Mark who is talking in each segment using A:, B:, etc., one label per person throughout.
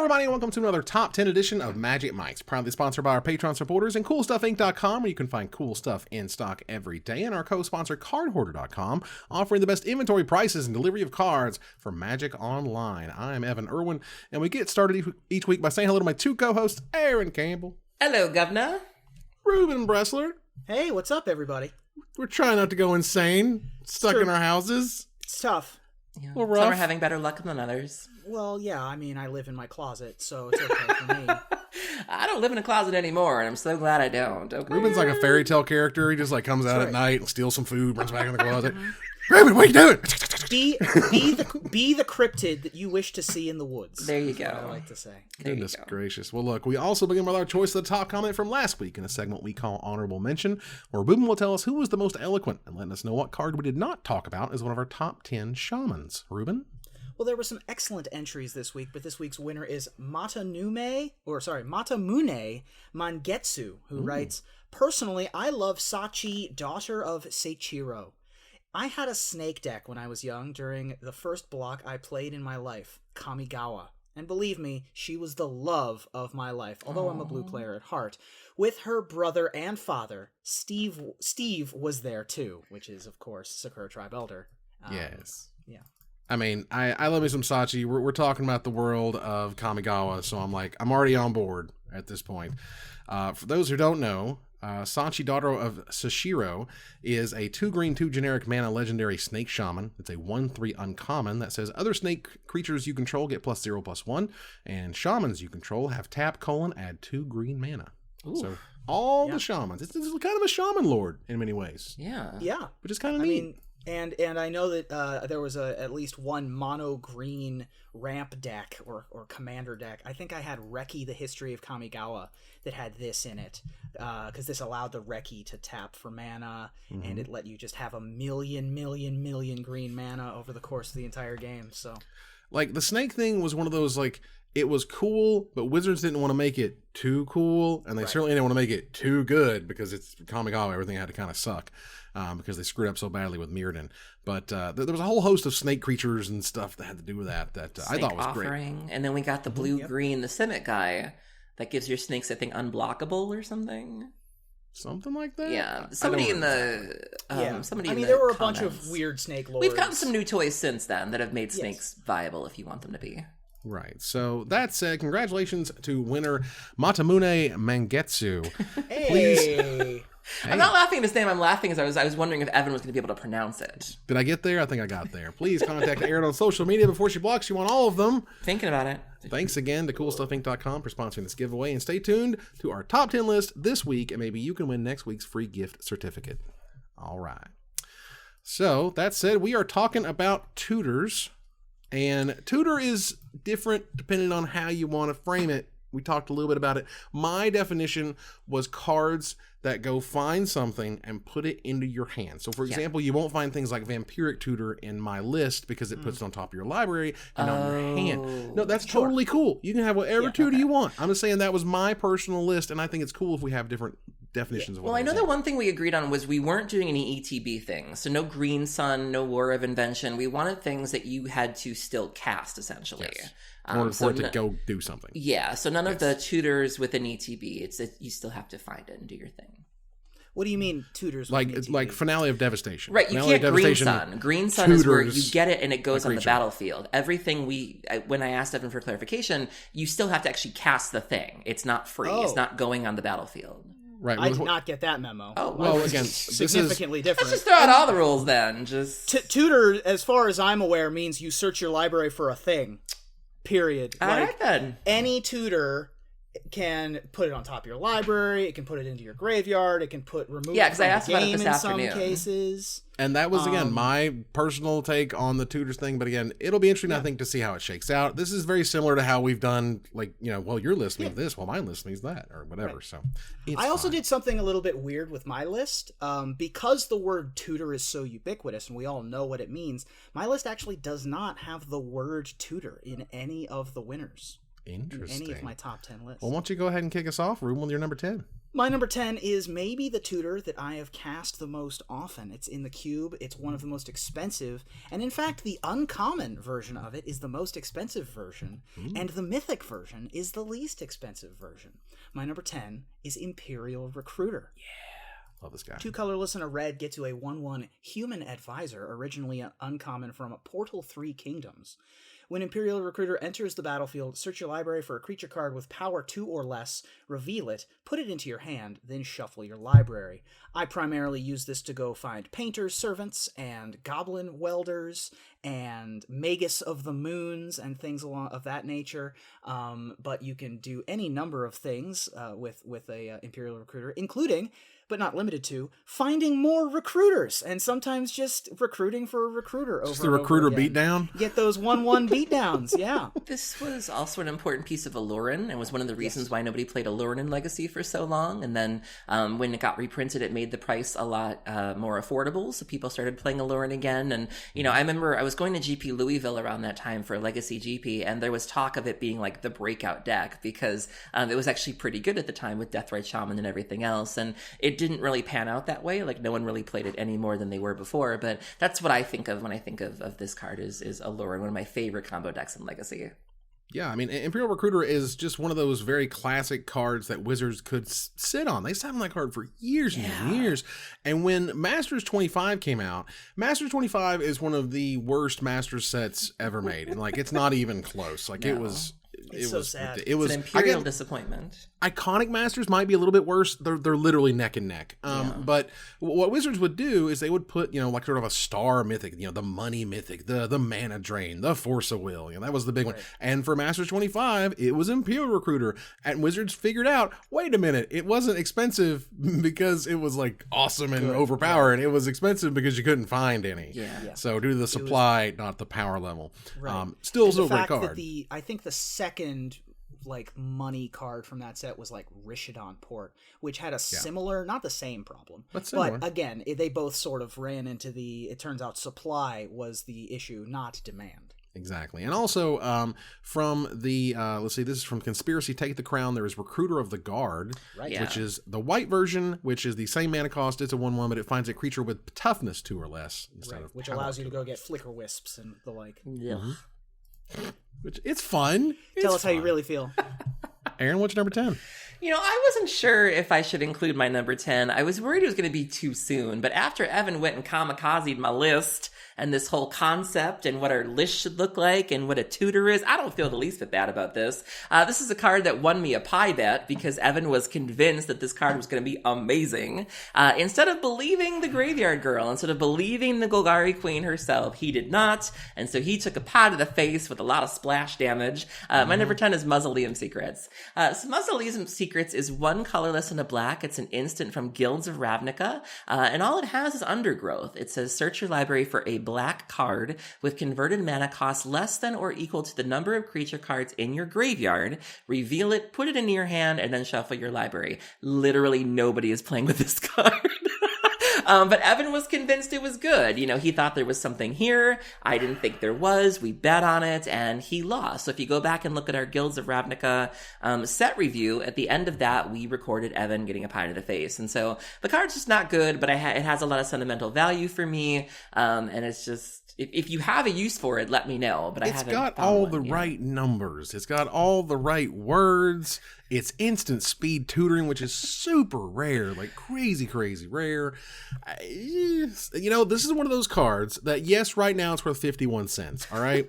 A: everybody, and welcome to another Top 10 edition of Magic Mics, proudly sponsored by our Patreon supporters and CoolStuffInc.com, where you can find cool stuff in stock every day, and our co-sponsor CardHoarder.com, offering the best inventory prices and delivery of cards for Magic Online. I'm Evan Irwin, and we get started each week by saying hello to my two co-hosts, Aaron Campbell.
B: Hello, Governor.
A: Ruben Bressler.
C: Hey, what's up, everybody?
A: We're trying not to go insane, stuck in our houses.
C: It's tough.
B: Yeah.
A: Well,
B: Some are having better luck than others.
C: Well, yeah, I mean, I live in my closet, so it's okay for me.
B: I don't live in a closet anymore, and I'm so glad I don't. Okay.
A: Ruben's like a fairy tale character. He just like comes out at night and steals some food, runs back in the closet. Ruben, what are you doing?
C: Be the cryptid that you wish to see in the woods.
B: There you go.
C: I like to say.
A: Goodness gracious. Well, look, we also begin with our choice of the top comment from last week in a segment we call Honorable Mention, where Ruben will tell us who was the most eloquent and letting us know what card we did not talk about as one of our top 10 shamans. Ruben?
C: Well, there were some excellent entries this week, but this week's winner is Matamune Mangetsu, who writes, "Personally, I love Sachi, daughter of Seichiro. I had a snake deck when I was young during the first block I played in my life, Kamigawa. And believe me, she was the love of my life, although I'm a blue player at heart. With her brother and father, Steve was there too, which is, of course, Sakura Tribe Elder."
A: Yes.
C: Yeah.
A: I mean, I love me some Sachi. We're talking about the world of Kamigawa, so I'm already on board at this point. For those who don't know, Sachi, daughter of Sashiro, is a 2-green, 2 generic mana legendary snake shaman. It's a 1/3 uncommon that says other snake creatures you control get +0/+1, and shamans you control have tap: add 2 green mana. Ooh. So all the shamans. It's kind of a shaman lord in many ways.
B: Yeah.
C: Yeah.
A: Which is kind of neat.
C: I mean, and I know that there was at least one mono green ramp deck or commander deck. I think I had Reki, the History of Kamigawa, that had this in it, because this allowed the Reki to tap for mana, and it let you just have a million green mana over the course of the entire game. So,
A: like, the snake thing was one of those, like, it was cool, but Wizards didn't want to make it too cool, and they certainly didn't want to make it too good, because it's Kamigawa, everything had to kind of suck, because they screwed up so badly with Mirrodin. But there was a whole host of snake creatures and stuff that had to do with that I thought was
B: offering.
A: great.
B: And then we got the blue-green, the Civic guy, that gives your snakes, I think, unblockable or something.
A: Something like that?
B: Yeah. Somebody in the...
C: there were a bunch of weird snake lords.
B: We've gotten some new toys since then that have made snakes viable if you want them to be.
A: Right. So that said, congratulations to winner Matamune Mangetsu.
C: Hey!
A: Please...
B: I'm not laughing at his name. I'm laughing as I was wondering if Evan was going to be able to pronounce it.
A: Did I get there? I think I got there. Please contact Erin on social media before she blocks you on all of them.
B: Thinking about it.
A: Thanks again to CoolStuffInc.com for sponsoring this giveaway, and stay tuned to our top 10 list this week, and maybe you can win next week's free gift certificate. All right. So that said, we are talking about tutors, and tutor is different depending on how you want to frame it. We talked a little bit about it. My definition was cards that go find something and put it into your hand. So, for example, you won't find things like Vampiric Tutor in my list because it puts it on top of your library and on your hand. No, that's totally cool. You can have whatever tutor you want. I'm just saying that was my personal list, and I think it's cool if we have different definitions of what
B: I know that one thing we agreed on was we weren't doing any ETB things. So no Green Sun, no War of Invention. We wanted things that you had to still cast, essentially.
A: Yes. In order for it to go do something.
B: Yeah, so none of the tutors with an ETB. It's that you still have to find it and do your thing.
C: What do you mean tutors?
A: Like Finale of Devastation.
B: Right, you
A: Finale
B: can't Green Sun. Green Sun is where you get it and it goes on the battlefield. Everything when I asked Evan for clarification, you still have to actually cast the thing. It's not free. It's not going on the battlefield.
A: Right.
C: I did not get that memo.
B: Oh,
A: well, again,
C: significantly different.
B: Let's just throw out all the rules then.
C: Tutor, as far as I'm aware, means you search your library for a thing. Period.
B: All right, then.
C: Any tutor can put it on top of your library. It can put it into your graveyard. It can remove it from the game in some cases.
A: And that was, again, my personal take on the tutors thing. But again, it'll be interesting, I think, to see how it shakes out. This is very similar to how we've done, like, well, your list means this, well, my list means that, or whatever. Right. So
C: I also did something a little bit weird with my list. Because the word tutor is so ubiquitous and we all know what it means, my list actually does not have the word tutor in any of the winners.
A: Interesting.
C: In any of my top 10 lists.
A: Well, why don't you go ahead and kick us off, Ruben, with your number 10?
C: My number 10 is maybe the tutor that I have cast the most often. It's in the cube. It's one of the most expensive. And in fact, the uncommon version of it is the most expensive version. And the mythic version is the least expensive version. My number 10 is Imperial Recruiter.
A: Love this guy.
C: 2 colorless and a red gets you a 1/1 human advisor, originally uncommon from Portal 3 Kingdoms. When Imperial Recruiter enters the battlefield, search your library for a creature card with power 2 or less, reveal it, put it into your hand, then shuffle your library. I primarily use this to go find painters, servants, and goblin welders, and magus of the moons, and things of that nature. But you can do any number of things with a Imperial Recruiter, including, but not limited to, finding more recruiters, and sometimes just recruiting for a recruiter over
A: Just the recruiter beatdown?
C: Get those 1/1 beatdowns, yeah.
B: This was also an important piece of Aloran, and was one of the reasons why nobody played Aloran in Legacy for so long. And then when it got reprinted, it made the price a lot more affordable, so people started playing Aloran again. And, I remember I was going to GP Louisville around that time for Legacy GP, and there was talk of it being like the breakout deck, because it was actually pretty good at the time with Deathrite Shaman and everything else. And it didn't really pan out that way. Like, no one really played it any more than they were before. But that's what I think of when I think of this card is Aloran, one of my favorite combo decks in Legacy.
A: Yeah, I mean, Imperial Recruiter is just one of those very classic cards that Wizards could sit on. They sat on that card for years and years. And when Masters 25 came out, Masters 25 is one of the worst Masters sets ever made. And, like, it's not even close. Like, it was...
C: It's so sad.
A: It was
B: an Imperial disappointment.
A: Iconic Masters might be a little bit worse. They're literally neck and neck. But what Wizards would do is they would put, like sort of a star mythic, the money mythic, the mana drain, the force of will. That was the big one. And for Masters 25, it was Imperial Recruiter. And Wizards figured out, wait a minute, it wasn't expensive because it was like awesome and overpowered. It was expensive because you couldn't find any.
C: Yeah.
A: So due to the supply, not the power level.
C: Right.
A: Still
C: a
A: great card.
C: I think the second money card from that set was like Rishodon Port, which had a similar, not the same problem, but again, they both sort of ran into it turns out supply was the issue, not demand.
A: Exactly. And also from the, let's see, this is from Conspiracy Take the Crown, there is Recruiter of the Guard, which is the white version, which is the same mana cost. It's a 1/1, but it finds a creature with toughness 2 or less instead of
C: which allows you to go get Flicker Wisps and the like.
B: Yeah.
A: Which it's fun.
C: Tell us how you really feel.
A: Aaron, what's your number 10?
B: I wasn't sure if I should include my number 10. I was worried it was going to be too soon, but after Evan went and kamikazed my list and this whole concept and what our list should look like and what a tutor is, I don't feel the least bit bad about this. This is a card that won me a pie bet because Evan was convinced that this card was going to be amazing. Instead of believing the Graveyard Girl, instead of believing the Golgari Queen herself, he did not, and so he took a pie to the face with a lot of splash damage. My number 10 is Mausoleum Secrets. So Mausoleum Secrets is 1 colorless and a black. It's an instant from Guilds of Ravnica, and all it has is Undergrowth. It says search your library for a black card with converted mana cost less than or equal to the number of creature cards in your graveyard. Reveal it, put it into your hand, and then shuffle your library. Literally nobody is playing with this card. But Evan was convinced it was good. He thought there was something here. I didn't think there was. We bet on it, and he lost. So if you go back and look at our Guilds of Ravnica set review, at the end of that, we recorded Evan getting a pie to the face. And so the card's just not good, but it has a lot of sentimental value for me. And it's just... If you have a use for it, let me know. But I haven't.
A: It's got all the right numbers. It's got all the right words. It's instant speed tutoring, which is super rare, like crazy rare. This is one of those cards that, yes, right now it's worth 51 cents. All right.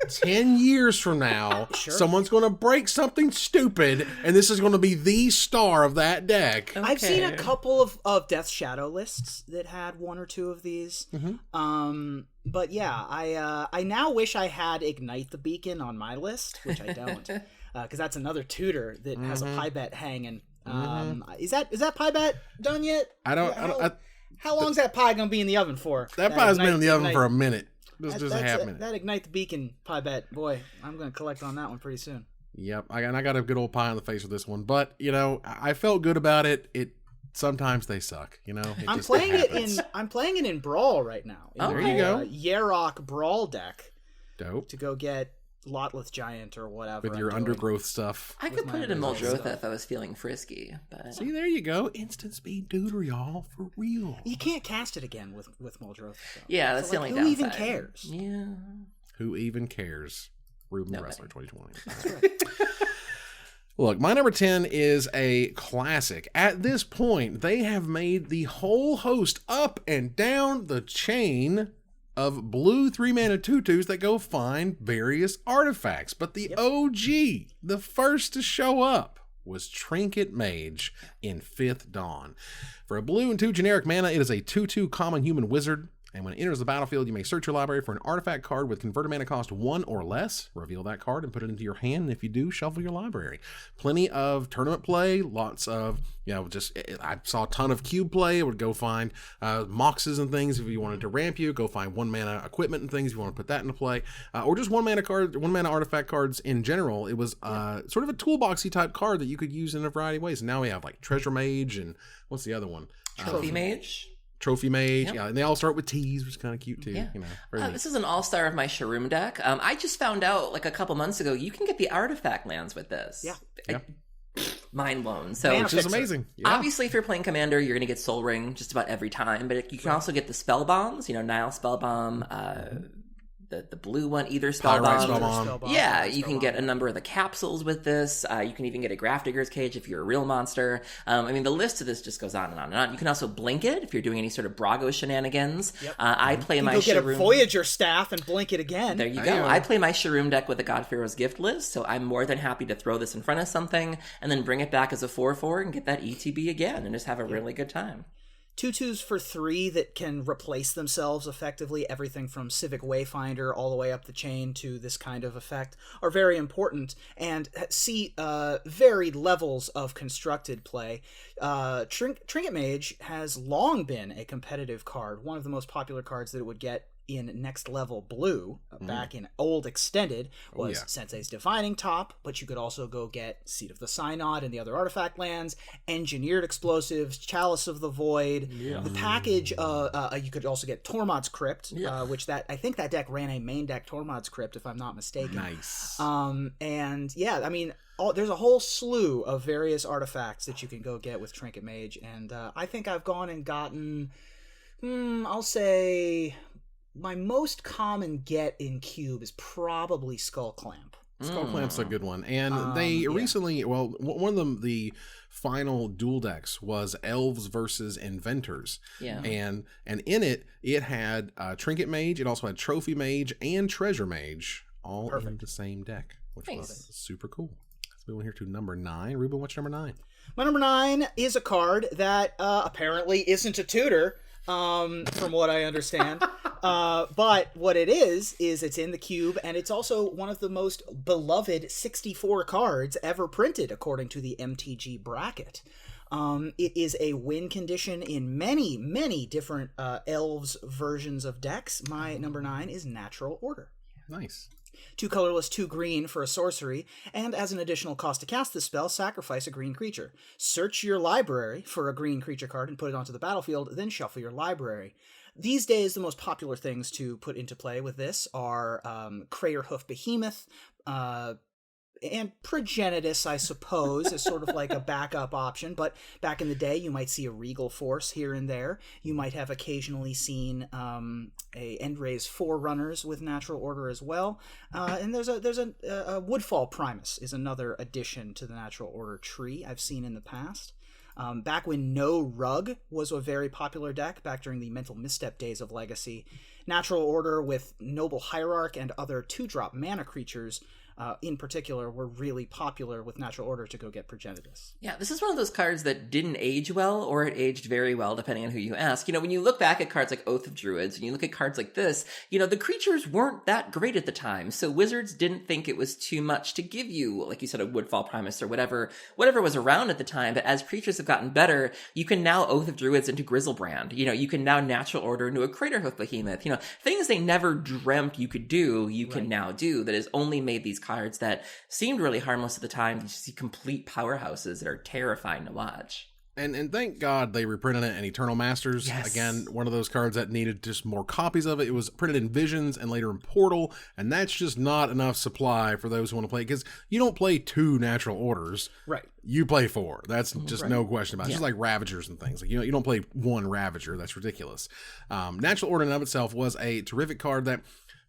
A: 10 years from now, someone's going to break something stupid, and this is going to be the star of that deck.
C: Okay. I've seen a couple of Death Shadow lists that had 1 or 2 of these. But yeah, I now wish I had Ignite the Beacon on my list, which I don't, because that's another tutor that has a pie bet hanging. Is that pie bet done yet? How long's that pie going to be in the oven for?
A: That pie's been in the oven for a minute. Just a half minute.
C: That Ignite the Beacon pie bet, boy, I'm going to collect on that one pretty soon.
A: Yep, I got a good old pie on the face with this one, but I felt good about it. Sometimes they suck,
C: I'm playing it in Brawl right now.
A: There you go.
C: Yarok Brawl deck.
A: Dope.
C: To go get Lotleth Giant or whatever.
A: With your undergrowth stuff.
B: I could put it in Muldrotha if I was feeling frisky. But
A: See, there you go. Instant speed tutor, y'all, for real.
C: You can't cast it again with Muldrotha. Though.
B: Yeah, that's the only
C: who
B: downside.
C: even cares?
B: Yeah.
A: Who even cares? Ruben the
B: Nobody.
A: Wrestler 2020.
C: That's right.
A: Look, my number 10 is a classic. At this point, they have made the whole host up and down the chain of blue 3-mana tutus that go find various artifacts. But the OG, the first to show up, was Trinket Mage in 5th Dawn. For a blue and 2 generic mana, it is a 2/2 common human wizard. And when it enters the battlefield, you may search your library for an artifact card with converted mana cost 1 or less. Reveal that card and put it into your hand. And if you do, shuffle your library. Plenty of tournament play. Lots of, I saw a ton of cube play. I would go find moxes and things if you wanted to ramp you. Go find 1 mana equipment and things if you want to put that into play. Or just 1 mana artifact cards in general. It was sort of a toolboxy type card that you could use in a variety of ways. And now we have like Treasure Mage and what's the other one?
B: Trophy Mage.
A: Trophy Mage, and they all start with T's, which is kind of cute too.
B: Yeah. This is an all-star of my Sharoom deck. I just found out like a couple months ago you can get the artifact lands with this.
A: Yeah.
B: Mind blown. So
A: which is amazing. Yeah.
B: Obviously, if you're playing Commander, you're going to get Soul Ring just about every time. But you can also get the spell bombs. Nile spell bomb. The blue one, either spell bomb. Yeah, you can get a number of the capsules with this. You can even get a Grafdigger's Cage if you're a real monster. The list of this just goes on and on and on. You can also blink it if you're doing any sort of Brago shenanigans. Yep. I play my
C: Sharoom. You can get a Voyager staff and blink it again.
B: There you go. I play my Sharoom deck with a God Pharaoh's Gift list, so I'm more than happy to throw this in front of something and then bring it back as a 4/4 and get that ETB again and just have a really good time.
C: 2/2s for 3 that can replace themselves effectively, everything from Civic Wayfinder all the way up the chain to this kind of effect, are very important and see varied levels of constructed play. Trinket Mage has long been a competitive card, one of the most popular cards that it would get in Next Level Blue, back in Old Extended, was Sensei's Divining Top, but you could also go get Seat of the Synod and the other artifact lands, Engineered Explosives, Chalice of the Void, the package, you could also get Tormod's Crypt, which I think that deck ran a main deck Tormod's Crypt, if I'm not mistaken.
A: Nice.
C: There's a whole slew of various artifacts that you can go get with Trinket Mage, and I think I've gone and gotten, I'll say, my most common get in Cube is probably Skull Clamp.
A: Skull Clamp's a good one. And they recently, one of the final duel decks was Elves versus Inventors. Yeah. And in it had Trinket Mage, it also had Trophy Mage and Treasure Mage, all in the same deck, which was super cool. Let's move on here to number 9. Ruben, what's number 9?
C: My number 9 is a card that apparently isn't a tutor, from what I understand. But what it is it's in the cube, and it's also one of the most beloved 64 cards ever printed, according to the MTG bracket. It is a win condition in many, many different Elves versions of decks. My number 9 is Natural Order.
A: Nice.
C: 2 colorless, 2 green for a sorcery, and as an additional cost to cast this spell, sacrifice a green creature. Search your library for a green creature card and put it onto the battlefield, then shuffle your library. These days, the most popular things to put into play with this are Craterhoof Behemoth, and Progenitus, I suppose, is sort of like a backup option, but back in the day, you might see a Regal Force here and there. You might have occasionally seen a Endray's Forerunners with Natural Order as well. And there's a Woodfall Primus is another addition to the Natural Order tree I've seen in the past. Back when No Rug was a very popular deck, back during the Mental Misstep days of Legacy, Natural Order with Noble Hierarch and other 2-drop mana creatures in particular were really popular with Natural Order to go get Progenitus.
B: Yeah, this is one of those cards that didn't age well, or it aged very well, depending on who you ask. When you look back at cards like Oath of Druids, and you look at cards like this, the creatures weren't that great at the time, so Wizards didn't think it was too much to give you, like you said, a Woodfall Primus or whatever was around at the time. But as creatures have gotten better, you can now Oath of Druids into Grizzlebrand. You can now Natural Order into a Craterhoof Behemoth. Things they never dreamt you could do, you can now do, that has only made these cards that seemed really harmless at the time to see complete powerhouses that are terrifying to watch.
A: And thank God they reprinted it in Eternal Masters.
B: Yes.
A: Again, one of those cards that needed just more copies of it. It was printed in Visions and later in Portal, and that's just not enough supply for those who want to play, because you don't play 2 natural orders.
C: Right.
A: You play 4. That's just no question about it. It's just like Ravagers and things. Like, you don't play 1 Ravager. That's ridiculous. Natural Order in and of itself was a terrific card that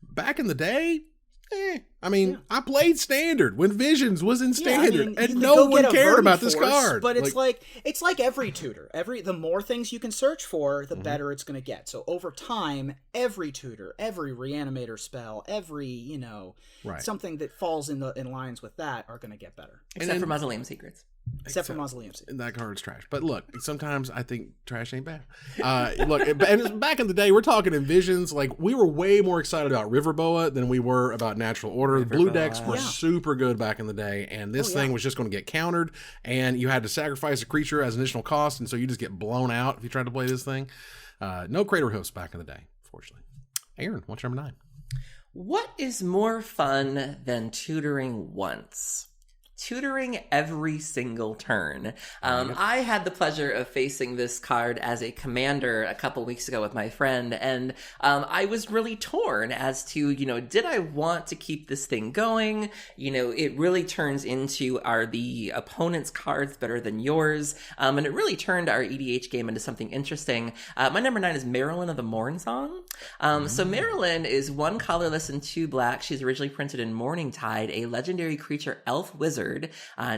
A: back in the day, I played Standard when Visions was in Standard, and no one cared about this card.
C: But it's like every tutor. The more things you can search for, the better it's going to get. So over time, every tutor, every reanimator spell, every something that falls in lines with that are going to get better.
B: Except for Mausoleum Secrets.
C: Except for Mausoleum Secrets.
A: That card's trash. But look, sometimes I think trash ain't bad. And back in the day, we're talking in Visions, like we were way more excited about Riverboa than we were about Natural Order. The blue decks were super good back in the day, and this thing was just going to get countered, and you had to sacrifice a creature as an additional cost, and so you just get blown out if you tried to play this thing. No Crater Hosts back in the day, fortunately. Aaron, what's number 9?
B: What is more fun than tutoring once? Tutoring every single turn. I had the pleasure of facing this card as a commander a couple weeks ago with my friend, and I was really torn as to, did I want to keep this thing going? It really turns into, are the opponent's cards better than yours? And it really turned our EDH game into something interesting. My number 9 is Marilyn of the Morn Song. So Marilyn is 1 colorless and 2 black. She's originally printed in Morningtide, a legendary creature elf wizard.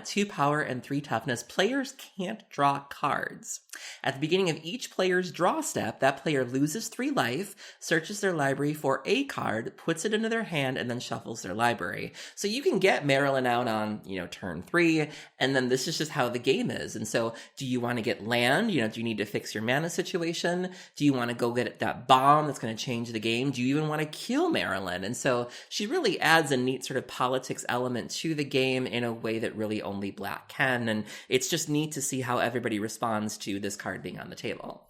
B: 2 power and 3 toughness. Players can't draw cards. At the beginning of each player's draw step, that player loses 3 life, searches their library for a card, puts it into their hand, and then shuffles their library. So you can get Marilyn out on, turn 3, and then this is just how the game is. And so do you want to get land? Do you need to fix your mana situation? Do you want to go get that bomb that's going to change the game? Do you even want to kill Marilyn? And so she really adds a neat sort of politics element to the game in a way that really only black can, and it's just neat to see how everybody responds to this card being on the table.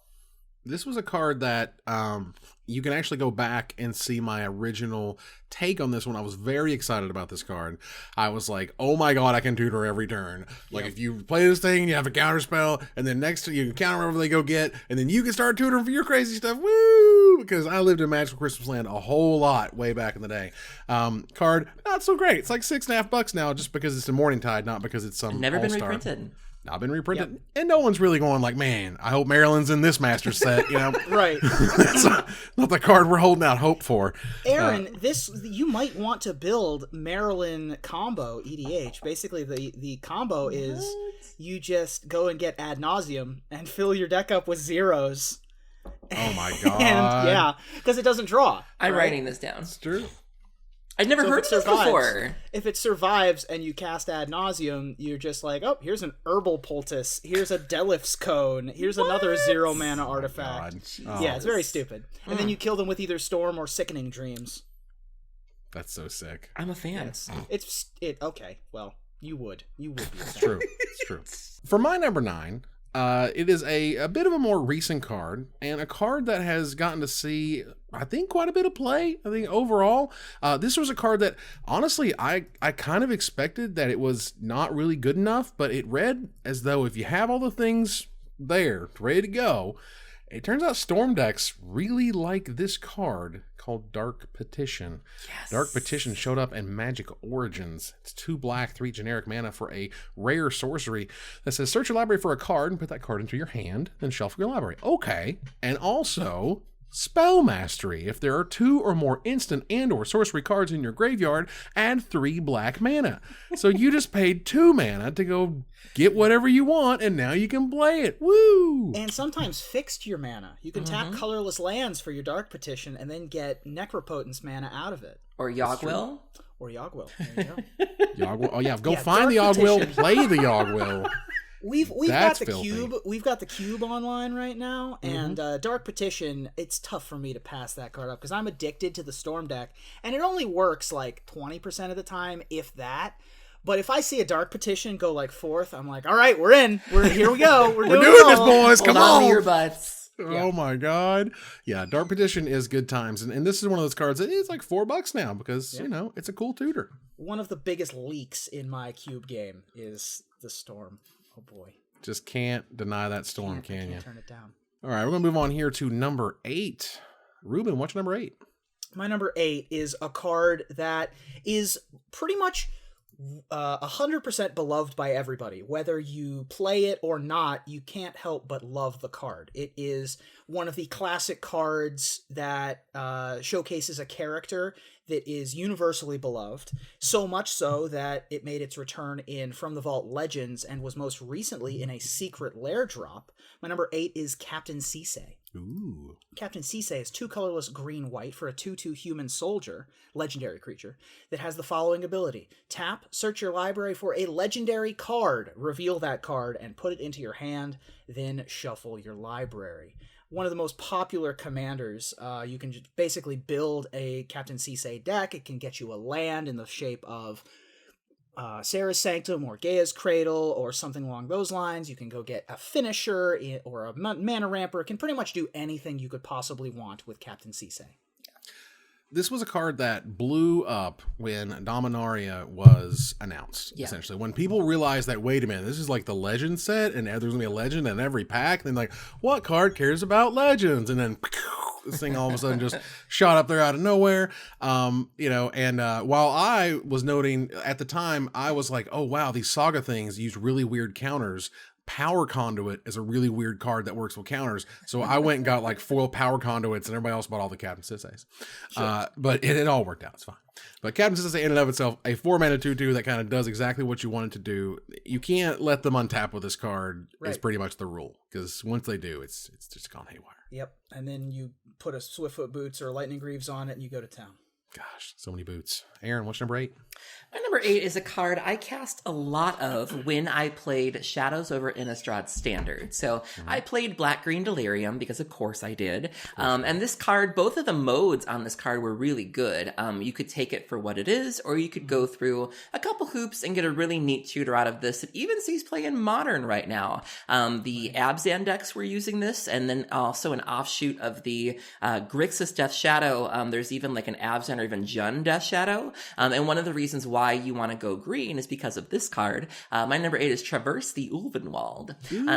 A: This was a card that you can actually go back and see my original take on this one. I was very excited about this card. I was like, oh my god, I can tutor every turn. Like, if you play this thing, you have a counter spell, and then next to you can counter whatever they go get, and then you can start tutoring for your crazy stuff. Woo! Because I lived in Magical Christmas Land a whole lot way back in the day. Card, not so great. It's like $6.50 now just because it's in Morningtide, not because it's some
B: Never been
A: all-star.
B: reprinted.
A: Not been reprinted, and no one's really going like, man, I hope Marilyn's in this master set,
C: Right.
A: That's not the card we're holding out hope for.
C: Aaron, you might want to build Marilyn combo EDH. Basically, the combo is you just go and get Ad Nauseam and fill your deck up with zeros.
A: Oh my god.
C: And because it doesn't draw.
B: I'm writing this down.
A: It's true.
B: I'd never heard of this before.
C: If it survives and you cast Ad Nauseam, you're just like, oh, here's an Herbal Poultice. Here's a Delif's Cone. Here's another 0 mana artifact. Yeah, it's very stupid. And then you kill them with either Storm or Sickening Dreams.
A: That's so sick.
B: I'm a fan.
C: Okay, well, you would be a fan.
A: It's true. It's true. For my number 9, it is a bit of a more recent card, and a card that has gotten to see, I think, quite a bit of play. I think overall, this was a card that, honestly, I kind of expected that it was not really good enough, but it read as though if you have all the things there, ready to go, it turns out Storm decks really like this card called Dark Petition.
B: Yes.
A: Dark Petition showed up in Magic Origins. It's 2 black, 3 generic mana for a rare sorcery that says search your library for a card and put that card into your hand, then shuffle your library. Okay. And also Spell Mastery. If there are 2 or more instant and or sorcery cards in your graveyard, add 3 black mana. So you just paid 2 mana to go get whatever you want, and now you can play it. Woo!
C: And sometimes fixed your mana. You can tap colorless lands for your Dark Petition and then get Necropotence mana out of it.
B: Or Yogwill.
C: Or Yogwill. There you go.
A: Yogwill. Oh yeah, go find the Yogwill, play the Yogwill.
C: We've got the
A: filthy.
C: cube. We've got the cube online right now, and Dark Petition. It's tough for me to pass that card up because I'm addicted to the Storm deck, and it only works like 20% of the time, if that. But if I see a Dark Petition go like 4th, I'm like, all right, we're in. Here we go. We're doing
A: this, boys. Come
B: Hold on
A: on.
B: to your butts.
A: Oh my god. Yeah, Dark Petition is good times. And this is one of those cards that is like $4 now because, it's a cool tutor.
C: One of the biggest leaks in my cube game is the Storm. Oh boy.
A: Just can't deny that storm, can you?
C: Can't turn it down.
A: All right, we're going to move on here to number 8. Ruben, what's number 8?
C: My number 8 is a card that is pretty much 100% beloved by everybody. Whether you play it or not, you can't help but love the card. It is one of the classic cards that showcases a character that is universally beloved, so much so that it made its return in From the Vault Legends and was most recently in a secret lair drop. My number 8 is Captain Cisse.
A: Ooh.
C: Captain Cisse is 2 colorless green-white for a 2/2 human soldier, legendary creature, that has the following ability. Tap, search your library for a legendary card, reveal that card, and put it into your hand, then shuffle your library. One of the most popular commanders. You can just basically build a Captain Cisse deck. It can get you a land in the shape of Sarah's Sanctum or Gaia's Cradle or something along those lines. You can go get a finisher or a mana ramper. It can pretty much do anything you could possibly want with Captain Cisse.
A: This was a card that blew up when Dominaria was announced, essentially. When people realized that, wait a minute, this is like the Legend set, and there's going to be a Legend in every pack, and then like, what card cares about Legends? And then this thing all of a sudden just shot up there out of nowhere. While I was noting at the time, I was like, oh wow, these Saga things use really weird counters. Power Conduit is a really weird card that works with counters. So I went and got like foil Power Conduits, and everybody else bought all the Captain Cisses. Sure. But it all worked out. It's fine. But Captain Cisse in and of itself, a 4-mana 2/2 that kind of does exactly what you want it to do. You can't let them untap with this card. Right. Is pretty much the rule. Because once they do, it's just gone haywire.
C: Yep. And then you put a Swiftfoot Boots or Lightning Greaves on it, and you go to town.
A: Gosh, so many boots. Aaron, what's number 8?
B: My number 8 is a card I cast a lot of when I played Shadows over Innistrad Standard. So I played Black-Green Delirium because of course I did. And this card, both of the modes on this card were really good. You could take it for what it is, or you could go through a couple hoops and get a really neat tutor out of this. It even sees play in Modern right now. The Abzan decks were using this, and then also an offshoot of the Grixis Death Shadow. There's even like an Abzan or even Jund Death Shadow. And one of the reasons why you want to go green is because of this card. My number 8 is Traverse the Ulvenwald.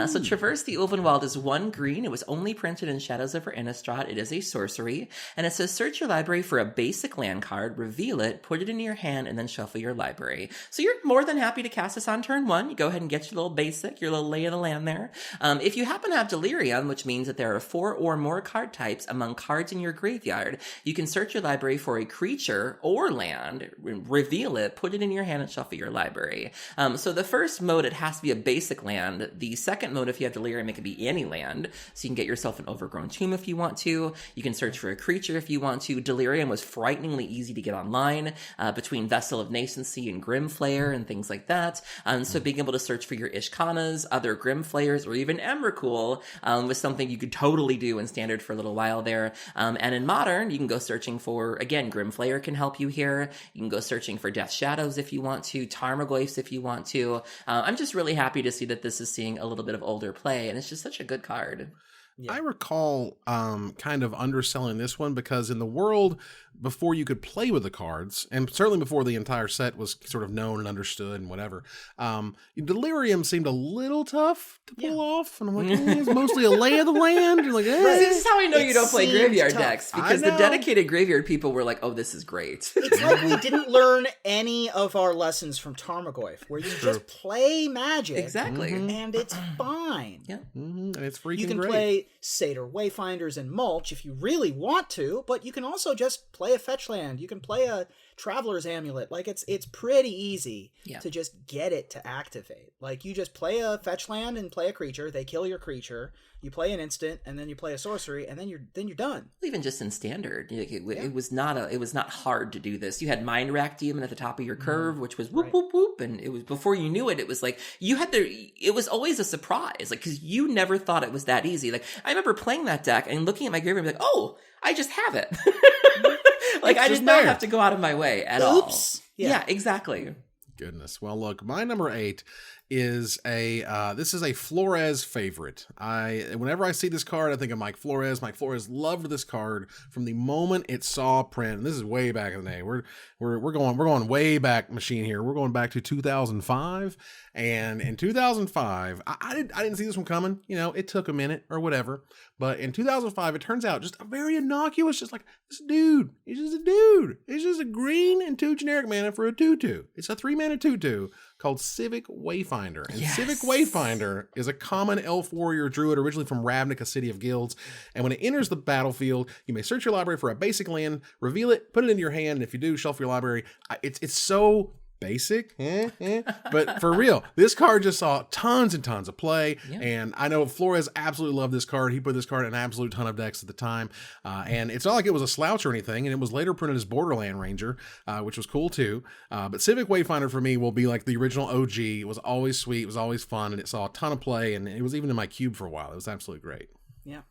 B: So Traverse the Ulvenwald is 1 green. It was only printed in Shadows over Innistrad. It is a sorcery. And it says search your library for a basic land card, reveal it, put it into your hand, and then shuffle your library. So you're more than happy to cast this on turn 1. You go ahead and get your little basic, your little lay of the land there. If you happen to have Delirium, which means that there are 4 or more card types among cards in your graveyard, you can search your library for a creature or land, reveal it, put it in your hand, and shuffle your library. So the first mode, it has to be a basic land. The second mode, if you have Delirium, it can be any land. So you can get yourself an Overgrown Tomb if you want to. You can search for a creature if you want to. Delirium was frighteningly easy to get online between Vessel of Nascency and Grimflayer and things like that. So being able to search for your Ishkanas, other Grimflayers, or even Emrakul was something you could totally do in Standard for a little while there. And in Modern, you can go searching for, again, Grimflayer can help you here. You can go searching for Death Shadows if you want to, Tarmogoyfs if you want to. I'm just really happy to see that this is seeing a little bit of older play, and it's just such a good card.
A: Yeah. I recall kind of underselling this one because in the world before you could play with the cards, and certainly before the entire set was sort of known and understood and whatever, Delirium seemed a little tough to pull off. And I'm like, it's mostly a lay of the land. You're like,
B: This is how I know you don't play graveyard decks, because the dedicated graveyard people were like, oh, this is great.
C: It's like we didn't learn any of our lessons from Tarmogoyf, where you just play Magic.
B: Exactly.
C: And it's fine.
B: Yeah.
A: And it's freaking great.
C: You can play Satyr Wayfinders and Mulch if you really want to, but you can also just play a fetch land. You can play a Traveler's Amulet. Like, it's pretty easy to just get it to activate. Like, you just play a fetch land and play a creature. They kill your creature. You play an instant, and then you play a sorcery, and then you're done.
B: Even just in Standard, it was not hard to do this. You had Mind Rack Demon at the top of your curve, which was whoop whoop whoop, and it was before you knew it. It was like it was always a surprise, like, because you never thought it was that easy. Like, I remember playing that deck and looking at my graveyard and be like, oh, I just have it. Like, I did not have to go out of my way at all.
C: Oops.
B: Yeah, exactly.
A: goodness. Well, look, my number 8 is this is a Flores favorite. Whenever I see this card, I think of Mike Flores. Mike Flores loved this card from the moment it saw print. And this is way back in the day. We're going way back machine here. We're going back to 2005. And in 2005, I didn't see this one coming. You know, it took a minute or whatever. But in 2005, it turns out just a very innocuous, just like this dude. He's just a dude. It's just a green and 2 generic mana for a 2/2. It's a 3-mana 2/2 called Civic Wayfinder. And Civic Wayfinder is a common elf warrior druid originally from Ravnica, a city of guilds. And when it enters the battlefield, you may search your library for a basic land, reveal it, put it into your hand, and if you do, shelf your library. It's so basic, but for real, this card just saw tons and tons of play, and I know Flores absolutely loved this card. He put this card in an absolute ton of decks at the time, and it's not like it was a slouch or anything, and it was later printed as Borderland Ranger, which was cool too, but Civic Wayfinder for me will be like the original OG. It was always sweet, it was always fun, and it saw a ton of play, and it was even in my cube for a while. It was absolutely great.
C: Yeah,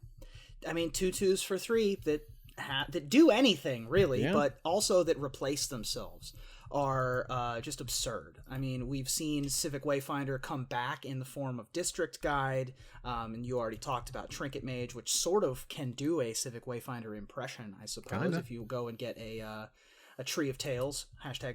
C: I mean 2/2s for 3 that do anything really, but also that replace themselves are just absurd. I mean, we've seen Civic Wayfinder come back in the form of District Guide, and you already talked about Trinket Mage, which sort of can do a Civic Wayfinder impression, I suppose. Kinda. If you go and get a Tree of Tales,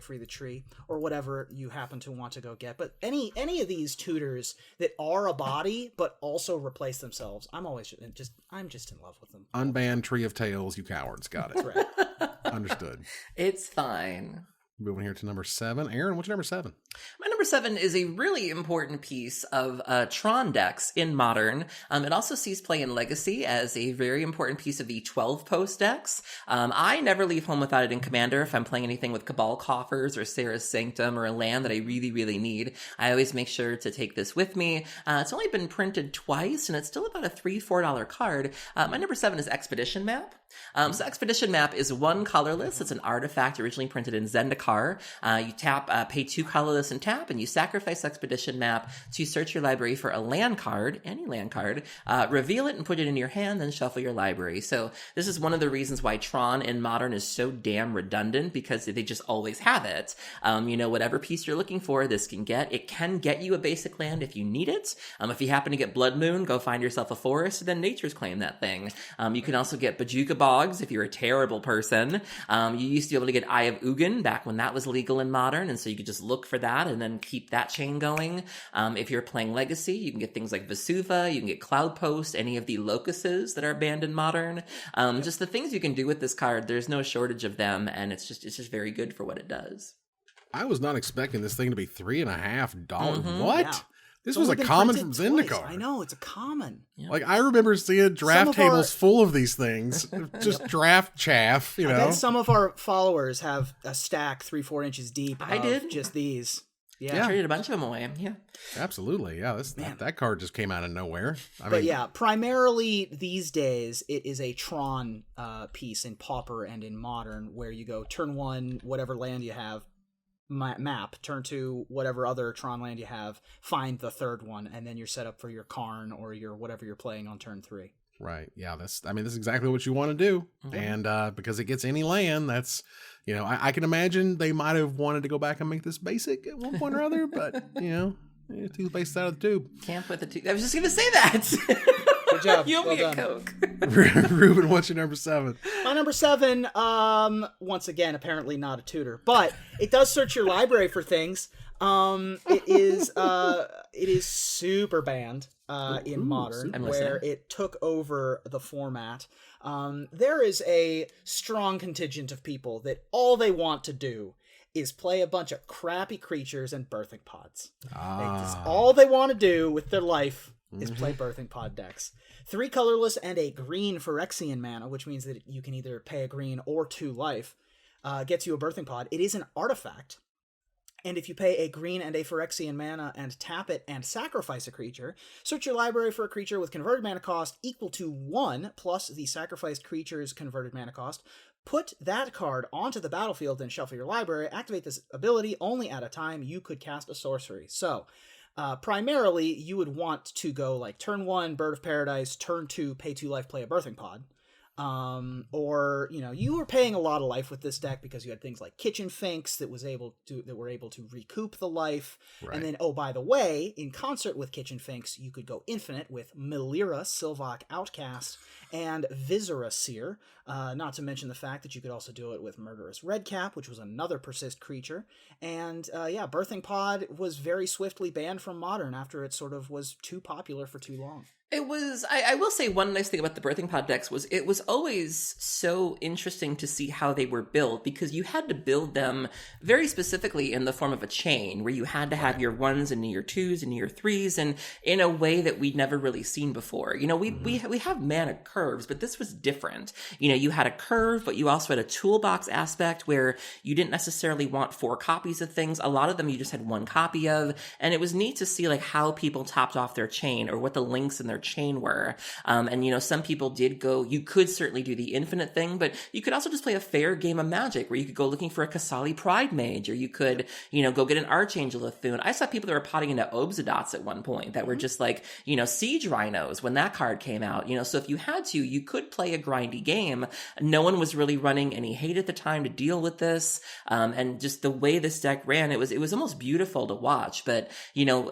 C: #free the tree, or whatever you happen to want to go get. But any of these tutors that are a body but also replace themselves, I'm just in love with them.
A: Unbanned Tree of Tales, you cowards. Got it.
C: Right.
A: Understood.
B: It's fine.
A: Moving here to number 7. Aaron, what's your number 7?
B: My number 7 is a really important piece of Tron decks in Modern. It also sees play in Legacy as a very important piece of the 12-post decks. I never leave home without it in Commander. If I'm playing anything with Cabal Coffers or Sarah's Sanctum or a land that I really, really need, I always make sure to take this with me. It's only been printed twice, and it's still about a $3-4 card. My number 7 is Expedition Map. So Expedition Map is 1 colorless. It's an artifact originally printed in Zendikar. You tap, pay 2 colorless and tap, and you sacrifice Expedition Map to search your library for a land card, any land card, reveal it and put it in your hand, then shuffle your library. So this is one of the reasons why Tron in Modern is so damn redundant, because they just always have it. Whatever piece you're looking for, this can get. It can get you a basic land if you need it. If you happen to get Blood Moon, go find yourself a forest, and then Nature's Claim that thing. You can also get Bajuka Bogs if you're a terrible person. You used to be able to get Eye of Ugin back when that was legal in Modern, and so you could just look for that and then keep that chain going. If you're playing Legacy, you can get things like Vesuva, you can get Cloudpost, any of the locuses that are banned in Modern. Just the things you can do with this card, there's no shortage of them, and it's just very good for what it does.
A: I was not expecting this thing to be $3.50.
B: Mm-hmm.
A: What?
C: Yeah.
A: This was a common from Zendikar.
C: I know, it's a common.
B: Yeah.
A: Like, I remember seeing draft tables full of these things. Just draft chaff, you know.
C: I bet some of our followers have a stack 3-4 inches deep.
B: I did.
C: Just these.
B: I traded a bunch of them away. Yeah.
A: Absolutely. Yeah. That card just came out of nowhere.
C: But primarily these days, it is a Tron piece in Pauper and in Modern, where you go turn 1, whatever land you have, map, turn 2, whatever other Tron land you have, find the third one, and then you're set up for your Karn or your whatever you're playing on turn 3.
A: Right. Yeah. That's exactly what you want to do.
B: Mm-hmm.
A: And because it gets any land, that's, I can imagine they might have wanted to go back and make this basic at one point or other, but, two basics out of the tube.
B: Can't put the two. I was just going to say that.
C: Good job.
B: You'll
C: well
B: be
C: done.
B: a Coke.
A: Ruben, what's your number 7?
C: My number 7, once again, apparently not a tutor, but it does search your library for things. It is super banned in Modern, where it took over the format. There is a strong contingent of people that all they want to do is play a bunch of crappy creatures and birthing pods. That's all they want to do with their life is play birthing pod decks. 3 colorless and a green Phyrexian mana, which means that you can either pay a green or 2 life, gets you a birthing pod. It is an artifact. And if you pay a green and a Phyrexian mana and tap it and sacrifice a creature, search your library for a creature with converted mana cost equal to 1 plus the sacrificed creature's converted mana cost. Put that card onto the battlefield and shuffle your library. Activate this ability only at a time you could cast a sorcery. So, primarily, you would want to go like turn 1, Bird of Paradise, turn 2, pay 2 life, play a birthing pod. Or, you were paying a lot of life with this deck because you had things like Kitchen Finks that were able to recoup the life.
A: Right.
C: And then, oh, by the way, in concert with Kitchen Finks, you could go infinite with Melira, Sylvok Outcast, and Viscera Seer. Not to mention the fact that you could also do it with Murderous Redcap, which was another persist creature. And Birthing Pod was very swiftly banned from Modern after it sort of was too popular for too long.
B: It was, I will say one nice thing about the Birthing Pod decks was it was always so interesting to see how they were built, because you had to build them very specifically in the form of a chain where you had to have your 1s and your 2s and your 3s, and in a way that we'd never really seen before. We have mana curves, but this was different. You had a curve, but you also had a toolbox aspect where you didn't necessarily want 4 copies of things. A lot of them you just had 1 copy of, and it was neat to see like how people topped off their chain or what the links in their chain were. And some people did go, you could certainly do the infinite thing, but you could also just play a fair game of Magic where you could go looking for a Kasali Pride Mage, or you could, go get an Archangel of Thune. I saw people that were potting into Obsidots at one point that were just like, Siege Rhinos when that card came out, so if you had to, you could play a grindy game. No one was really running any hate at the time to deal with this. And just the way this deck ran, it was almost beautiful to watch. But,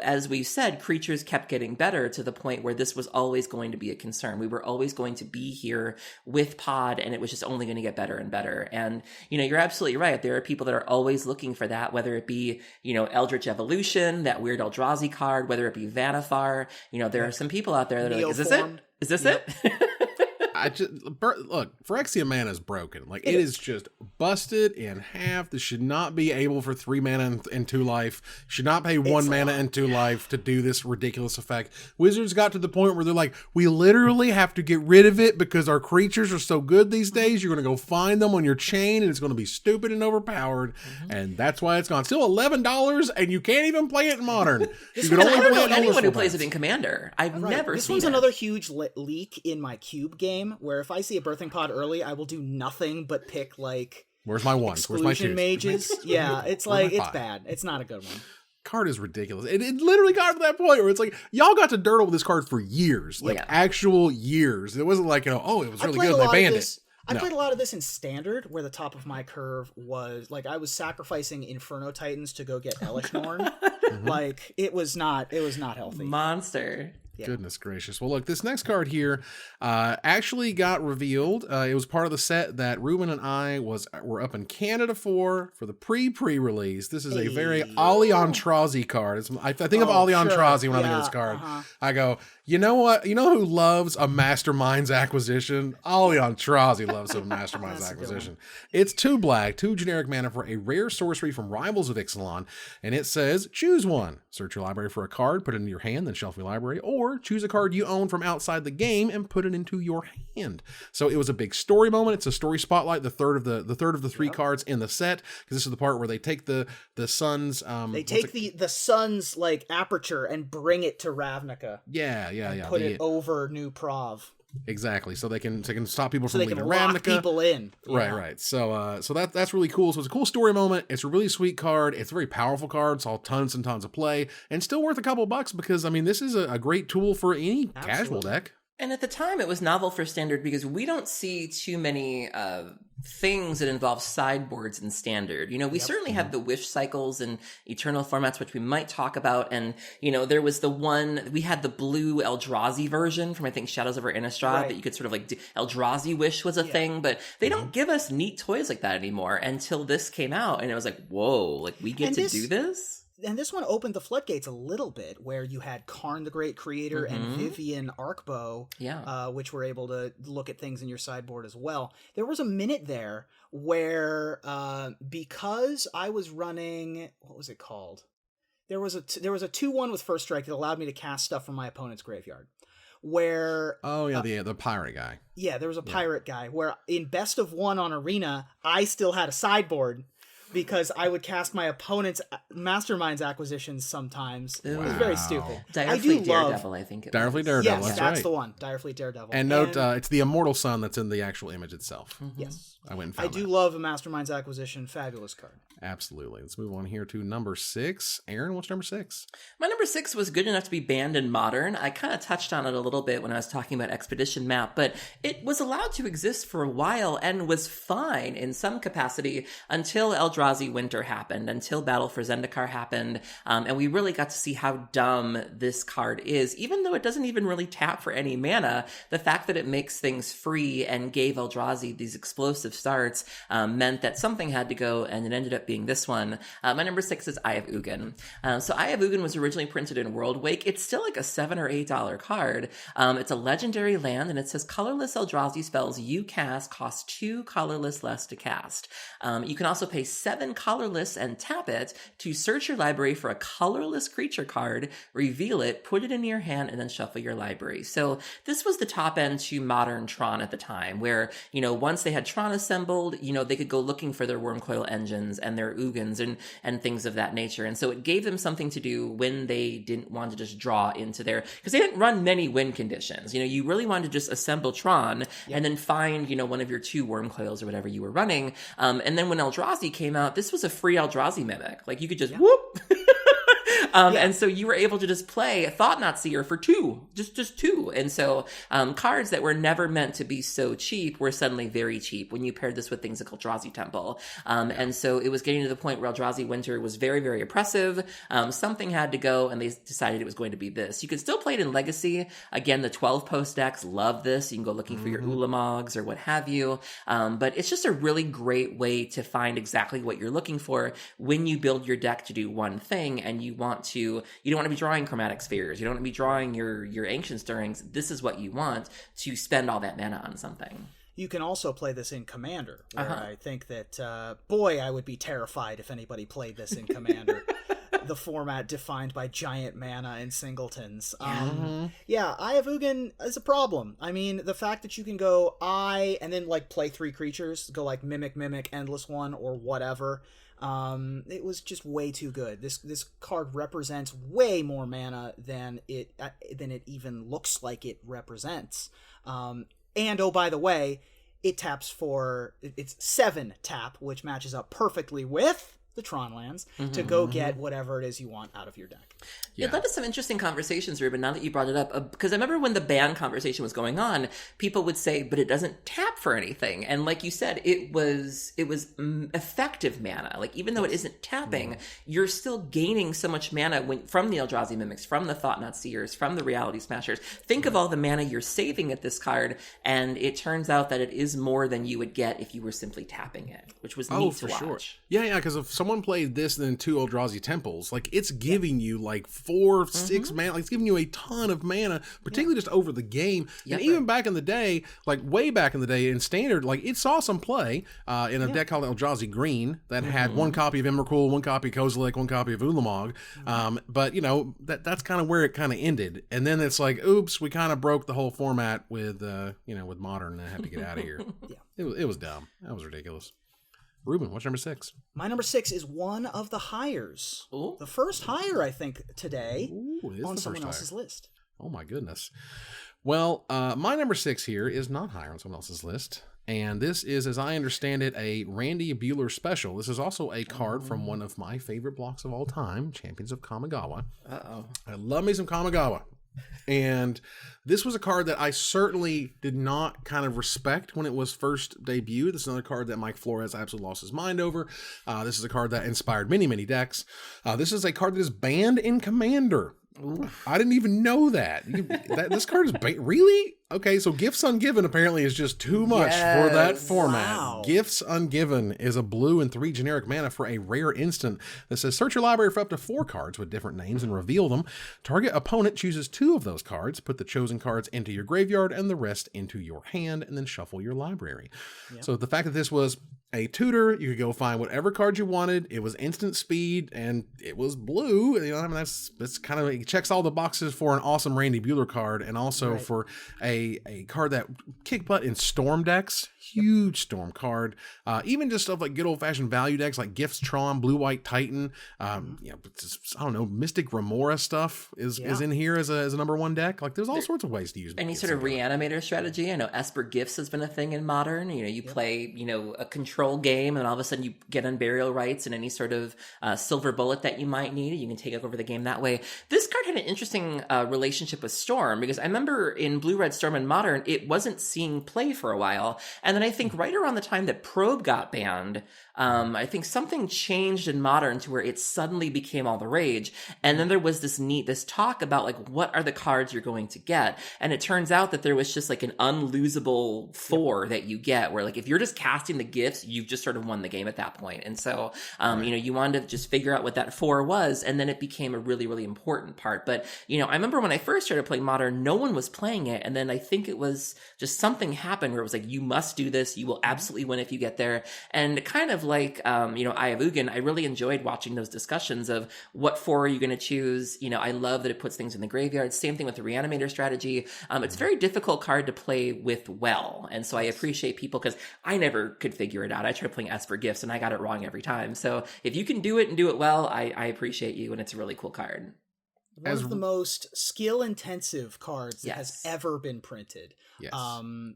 B: as we said, creatures kept getting better to the point where this was always going to be a concern. We were always going to be here with Pod, and it was just only going to get better and better. And, you're absolutely right. There are people that are always looking for that, whether it be, Eldritch Evolution, that weird Eldrazi card, whether it be Vanifar. There are some people out there that are like, is this it? Is this it?
A: Look, Phyrexia mana is broken. Like, it is just busted in half. This should not be able for 3 mana and 2 life. Should not pay 1 mana and 2 life to do this ridiculous effect. Wizards got to the point where they're like, we literally have to get rid of it because our creatures are so good these days. You're going to go find them on your chain, and it's going to be stupid and overpowered. And that's why it's gone. Still $11, and you can't even play it in Modern. You can
B: only play it anyone who plays it in Commander. I've never seen
C: this one's another huge leak in my cube game, where if I see a Birthing Pod early, I will do nothing but pick like
A: where's my 1s? Where's my 2s?
C: Mages. Yeah, it's like it's bad. It's not a good one.
A: Card is ridiculous. It literally got to that point where it's like, y'all got to dirtle with this card for years, like actual years. It wasn't like, it was really good and they banned it.
C: I played a lot of this in Standard, where the top of my curve was like I was sacrificing Inferno Titans to go get Elish Norn. Like it was not healthy.
B: Monster.
C: Yeah.
A: Goodness gracious. Well, look, this next card here actually got revealed. It was part of the set that Ruben and I were up in Canada for the pre-release. This is a very Ali Antrazi card. I think of Ali Antrazi when I think of this card. I go, you know what? You know who loves a Masterminds acquisition? Ali Antrazi loves a Masterminds acquisition. It's 2 black, 2 generic mana for a rare sorcery from Rivals of Ixalan, and it says, choose one. Search your library for a card, put it into your hand, then shelf your library, or choose a card you own from outside the game and put it into your hand. So it was a big story moment. It's a story spotlight, the third of the 3 cards in the set, because this is the part where they take the sun's
C: they take the sun's like aperture and bring it to Ravnica. Put it over New Prov.
A: Exactly, so they can stop people from leaving
C: lock
A: Ravnica.
C: People in.
A: Right. So that's really cool. So it's a cool story moment. It's a really sweet card. It's a very powerful card. It's all tons and tons of play, and still worth a couple bucks because this is a great tool for any casual deck.
B: And at the time, it was novel for Standard because we don't see too many things that involve sideboards in Standard. We certainly have the Wish cycles and Eternal formats, which we might talk about. And, there was we had the blue Eldrazi version from, I think, Shadows over Innistrad that you could sort of like, Eldrazi Wish was a thing, but they don't give us neat toys like that anymore until this came out. And it was like, whoa, like we get to do this?
C: And this one opened the floodgates a little bit, where you had Karn the Great Creator and Vivian Arkbow, which were able to look at things in your sideboard as well. There was a minute there where, because I was running, what was it called? There was a 2/1 with First Strike that allowed me to cast stuff from my opponent's graveyard. Where
A: the pirate guy.
C: Yeah, there was a pirate guy where in Best of 1 on Arena, I still had a sideboard. because I would cast my opponent's Mastermind's acquisitions sometimes. It was
A: Wow.
C: very stupid.
B: Direfleet Daredevil, I think it was.
A: Direfleet Daredevil,
C: Yes,
A: that's
C: that's
A: right.
C: the one. Direfleet Daredevil.
A: And note, it's the Immortal Sun that's in the actual image itself.
C: Yes.
A: I went and
C: I
A: found
C: do
A: that.
C: love a Mastermind's acquisition. Fabulous card.
A: Absolutely. Let's move on here to number 6. Aaron, what's number 6?
B: My number 6 was good enough to be banned in Modern. I kind of touched on it a little bit when I was talking about Expedition Map, but it was allowed to exist for a while and was fine in some capacity until Eldrazi Winter happened, until Battle for Zendikar happened, and we really got to see how dumb this card is. Even though it doesn't even really tap for any mana, the fact that it makes things free and gave Eldrazi these explosive starts meant that something had to go, and it ended up being this one. My number 6 is Eye of Ugin. So Eye of Ugin was originally printed in World Wake. It's still like a $7 or $8 card. It's a legendary land, and it says colorless Eldrazi spells you cast cost 2 colorless less to cast. You can also pay 7 colorless and tap it to search your library for a colorless creature card, reveal it, put it in your hand, and then shuffle your library. So this was the top end to modern Tron at the time, where, once they had Tron assembled, they could go looking for their Wormcoil engines and their Ugins and things of that nature. And so it gave them something to do when they didn't want to just draw into their, because they didn't run many win conditions. You really wanted to just assemble Tron and then find, one of your 2 Wormcoils or whatever you were running. And then when Eldrazi came out, this was a free Eldrazi mimic. Like you could just whoop. And so you were able to just play a Thought-Knot Seer for 2, just 2. And so cards that were never meant to be so cheap were suddenly very cheap when you paired this with things like Eldrazi Temple. And so it was getting to the point where Eldrazi Winter was very, very oppressive. Something had to go, and they decided it was going to be this. You can still play it in Legacy. Again, the 12-post decks love this. You can go looking for your Ulamogs or what have you. But it's just a really great way to find exactly what you're looking for when you build your deck to do one thing, and you don't want to be drawing Chromatic Spheres. You don't want to be drawing your Ancient Stirrings. This is what you want to spend all that mana on something.
C: You can also play this in Commander, where I think that, I would be terrified if anybody played this in Commander. The format defined by giant mana and singletons. Eye of Ugin is a problem. I mean, the fact that you can go Eye and then play 3 creatures, go Mimic, Endless One, or whatever. It was just way too good. This card represents way more mana than it even looks like it represents. And oh, by the way, it taps for it's 7 tap, which matches up perfectly with the Tron lands to go get whatever it is you want out of your deck.
B: It led to some interesting conversations, Ruben, now that you brought it up. Because I remember when the ban conversation was going on, people would say, but it doesn't tap for anything. And like you said, it was effective mana. Like, even though it isn't tapping, you're still gaining so much mana from the Eldrazi Mimics, from the Thought-Knot Seers, from the Reality Smashers. Think of all the mana you're saving at this card, and it turns out that it is more than you would get if you were simply tapping it, which was neat to watch.
A: Sure. Yeah, because if someone played this and then 2 Eldrazi Temples, it's giving you 4, 6 mana. It's giving you a ton of mana, particularly just over the game. And even back in the day, way back in the day in Standard, it saw some play in a deck called Eldrazi Green that had 1 copy of Emrakul, 1 copy of Kozilek, 1 copy of Ulamog. But, that's kind of where it kind of ended. And then it's oops, we kind of broke the whole format with Modern, and I had to get out of here. It was dumb. That was ridiculous. Ruben, what's number 6?
C: My number 6 is one of the hires. Ooh. The first hire, I think, today on someone else's list.
A: Oh, my goodness. Well, my number 6 here is not higher on someone else's list. And this is, as I understand it, a Randy Bueller special. This is also a card from one of my favorite blocks of all time, Champions of Kamigawa. I love me some Kamigawa. And this was a card that I certainly did not kind of respect when it was first debuted. This is another card that Mike Flores absolutely lost his mind over. This is a card that inspired many, many decks. This is a card that is banned in Commander. Ooh. I didn't even know that. This card is really? Okay, so Gifts Ungiven apparently is just too much for that format. Wow. Gifts Ungiven is a blue and 3 generic mana for a rare instant that says search your library for up to 4 cards with different names and reveal them. Target opponent chooses 2 of those cards, put the chosen cards into your graveyard and the rest into your hand, and then shuffle your library. Yep. So the fact that this was a tutor, you could go find whatever card you wanted. It was instant speed and it was blue. That's kind of, it checks all the boxes for an awesome Randy Bueller card, and also for a card that kick butt in Storm decks. Huge Storm card. Even just stuff like good old-fashioned value decks like Gifts Tron, Blue-White Titan. I don't know, Mystic Remora stuff is in here as a number one deck. Like, there's all sorts of ways to use
B: any sort of reanimator strategy. I know Esper Gifts has been a thing in Modern. You play, a control game, and all of a sudden you get Unburial Rights and any sort of silver bullet that you might need. You can take over the game that way. This card had an interesting relationship with Storm, because I remember in Blue-Red Storm and Modern, it wasn't seeing play for a while. And then I think right around the time that Probe got banned, I think something changed in Modern to where it suddenly became all the rage. And then there was this talk about, like, what are the cards you're going to get? And it turns out that there was just like an unlosable 4 that you get, where, like, if you're just casting the gifts, you've just sort of won the game at that point. And so, you wanted to just figure out what that 4 was, and then it became a really, really important part. But, I remember when I first started playing Modern, no one was playing it. And then I think it was just something happened where it was like, you must do this. You will absolutely win if you get there. And kind of like, Eye of Ugin, I really enjoyed watching those discussions of what 4 are you going to choose. I love that it puts things in the graveyard. Same thing with the Reanimator strategy. It's a very difficult card to play with well. And so I appreciate people, because I never could figure it out. I tried playing Esper Gifts and I got it wrong every time. So if you can do it and do it well, I appreciate you, and it's a really cool card.
C: One of the most skill-intensive cards that has ever been printed.
A: Yes.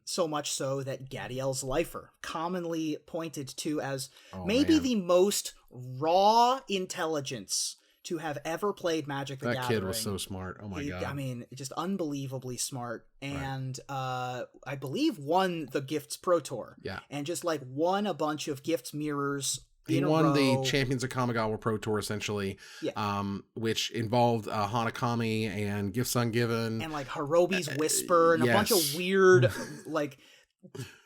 C: So much so that Gadiel's Lifer, commonly pointed to as the most raw intelligence to have ever played Magic the Gathering.
A: That kid was so smart. Oh my God.
C: I mean, just unbelievably smart. And I believe won the Gifts Pro Tour.
A: Yeah.
C: And just like won a bunch of Gifts mirrors.
A: He won the Champions of Kamigawa Pro Tour, essentially, which involved Hanakami and Gifts Ungiven.
C: And like Hirobi's Whisper and a bunch of weird, like,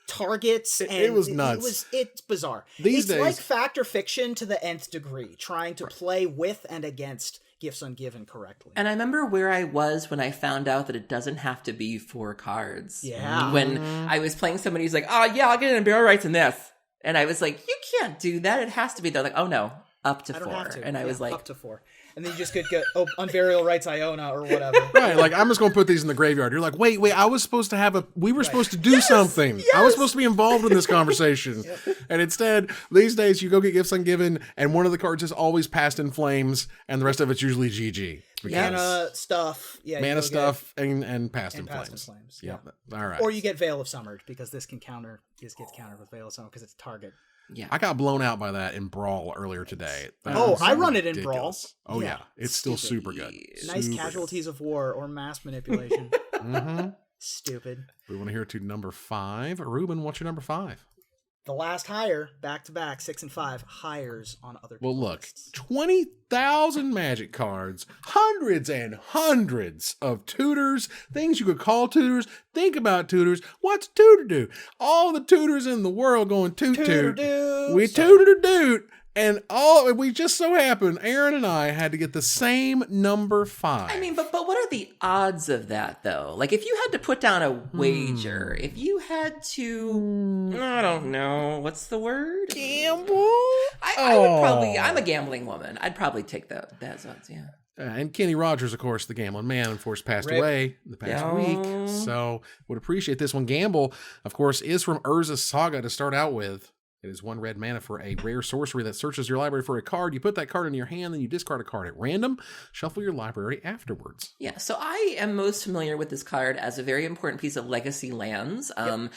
C: targets. And
A: it was nuts.
C: It's bizarre.
A: These days,
C: like fact or fiction to the nth degree, trying to play with and against Gifts Ungiven correctly.
B: And I remember where I was when I found out that it doesn't have to be 4 cards.
C: Yeah.
B: When I was playing somebody who's like, I'll get an Imperial Rights in this. And I was like, you can't do that. It has to be. They're like, oh no, up to 4. And I was like,
C: up to 4. And then you just could get Unburial Rights Iona or whatever.
A: Right, like, I'm just going to put these in the graveyard. You're like, wait, I was supposed to have we were supposed to do something.
C: Yes.
A: I was supposed to be involved in this conversation. And instead, these days, you go get Gifts Ungiven, and one of the cards is always Past in Flames, and the rest of it's usually GG.
C: Mana stuff. Yeah,
A: Mana stuff and Past in
C: Past
A: Flames.
C: in Flames.
A: Yep. All right.
C: Or you get Veil of Summer, because this gets countered with Veil of Summer because it's a target.
B: Yeah.
A: I got blown out by that in Brawl earlier today.
C: I run it in Brawl.
A: Oh yeah, it's still super good.
C: Nice Casualties of War or Mass Manipulation. Stupid.
A: We want to hear to number 5. Ruben, what's your number 5?
C: The last hire, back-to-back, 6 and 5, hires on other people's lists.
A: 20,000 Magic cards, hundreds and hundreds of tutors, things you could call tutors. Think about tutors. What's a tutor do? All the tutors in the world going toot-toot. We tutor-doot. And we just so happened, Aaron and I had to get the same number 5.
B: I mean, but what are the odds of that, though? Like, if you had to put down a wager, if you had to, I don't know, what's the word?
A: Gamble?
B: I would probably, I'm a gambling woman. I'd probably take those odds, yeah.
A: And Kenny Rogers, of course, the gambling man, of course, passed away the past week. So would appreciate this one. Gamble, of course, is from Heirs of Saga to start out with. It is 1 red mana for a rare sorcery that searches your library for a card. You put that card in your hand, then you discard a card at random. Shuffle your library afterwards.
B: Yeah, so I am most familiar with this card as a very important piece of legacy lands. And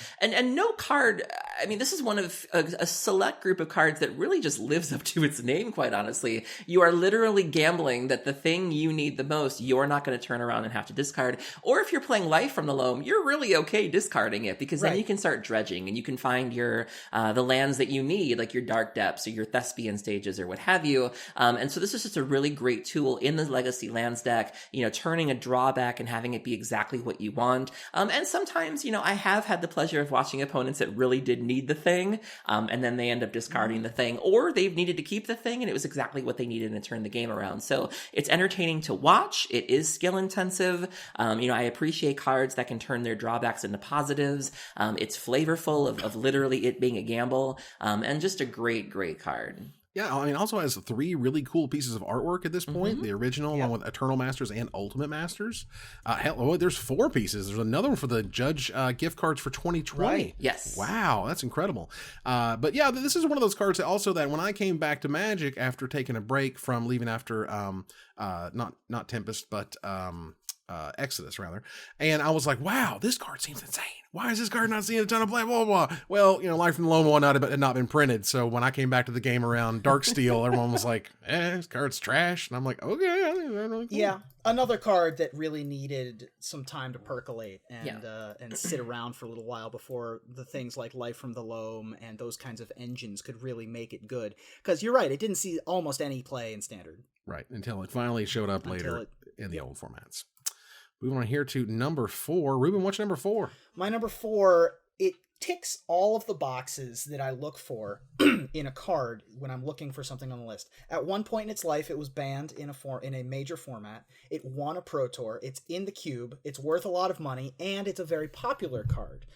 B: no card, I mean, this is one of a select group of cards that really just lives up to its name, quite honestly. You are literally gambling that the thing you need the most, you're not going to turn around and have to discard. Or if you're playing Life from the Loam, you're really okay discarding it, because then you can start dredging and you can find your the lands that you need, like your Dark Depths or your Thespian Stages or what have you. And so this is just a really great tool in the Legacy Lands deck, turning a drawback and having it be exactly what you want. And sometimes, I have had the pleasure of watching opponents that really did need the thing, and then they end up discarding the thing, or they've needed to keep the thing and it was exactly what they needed and it turned the game around. So it's entertaining to watch. It is skill intensive. I appreciate cards that can turn their drawbacks into positives. It's flavorful of literally it being a gamble. And just a great, great card.
A: Yeah, I mean, also has 3 really cool pieces of artwork at this point. The original, along with Eternal Masters and Ultimate Masters. There's 4 pieces. There's another one for the Judge gift cards for 2020.
C: Right.
B: Yes.
A: Wow, that's incredible. But yeah, this is one of those cards that also that when I came back to Magic after taking a break from leaving after not Tempest, but Exodus rather, and I was like, wow, this card seems insane. Why is this card not seeing a ton of play? Blah, blah, blah. Well, Life from the Loam and whatnot had not been printed, so when I came back to the game around Darksteel, everyone was like, this card's trash, and I'm like, okay, I think that's really cool.
C: Yeah, another card that really needed some time to percolate and sit around for a little while before the things like Life from the Loam and those kinds of engines could really make it good. Because you're right, it didn't see almost any play in Standard.
A: Right, until it finally showed up later in the old formats. Moving on here to number 4. Ruben, what's number 4?
C: My number 4, it ticks all of the boxes that I look for in a card when I'm looking for something on the list. At one point in its life, it was banned in a major format. It won a Pro Tour. It's in the cube. It's worth a lot of money, and it's a very popular card,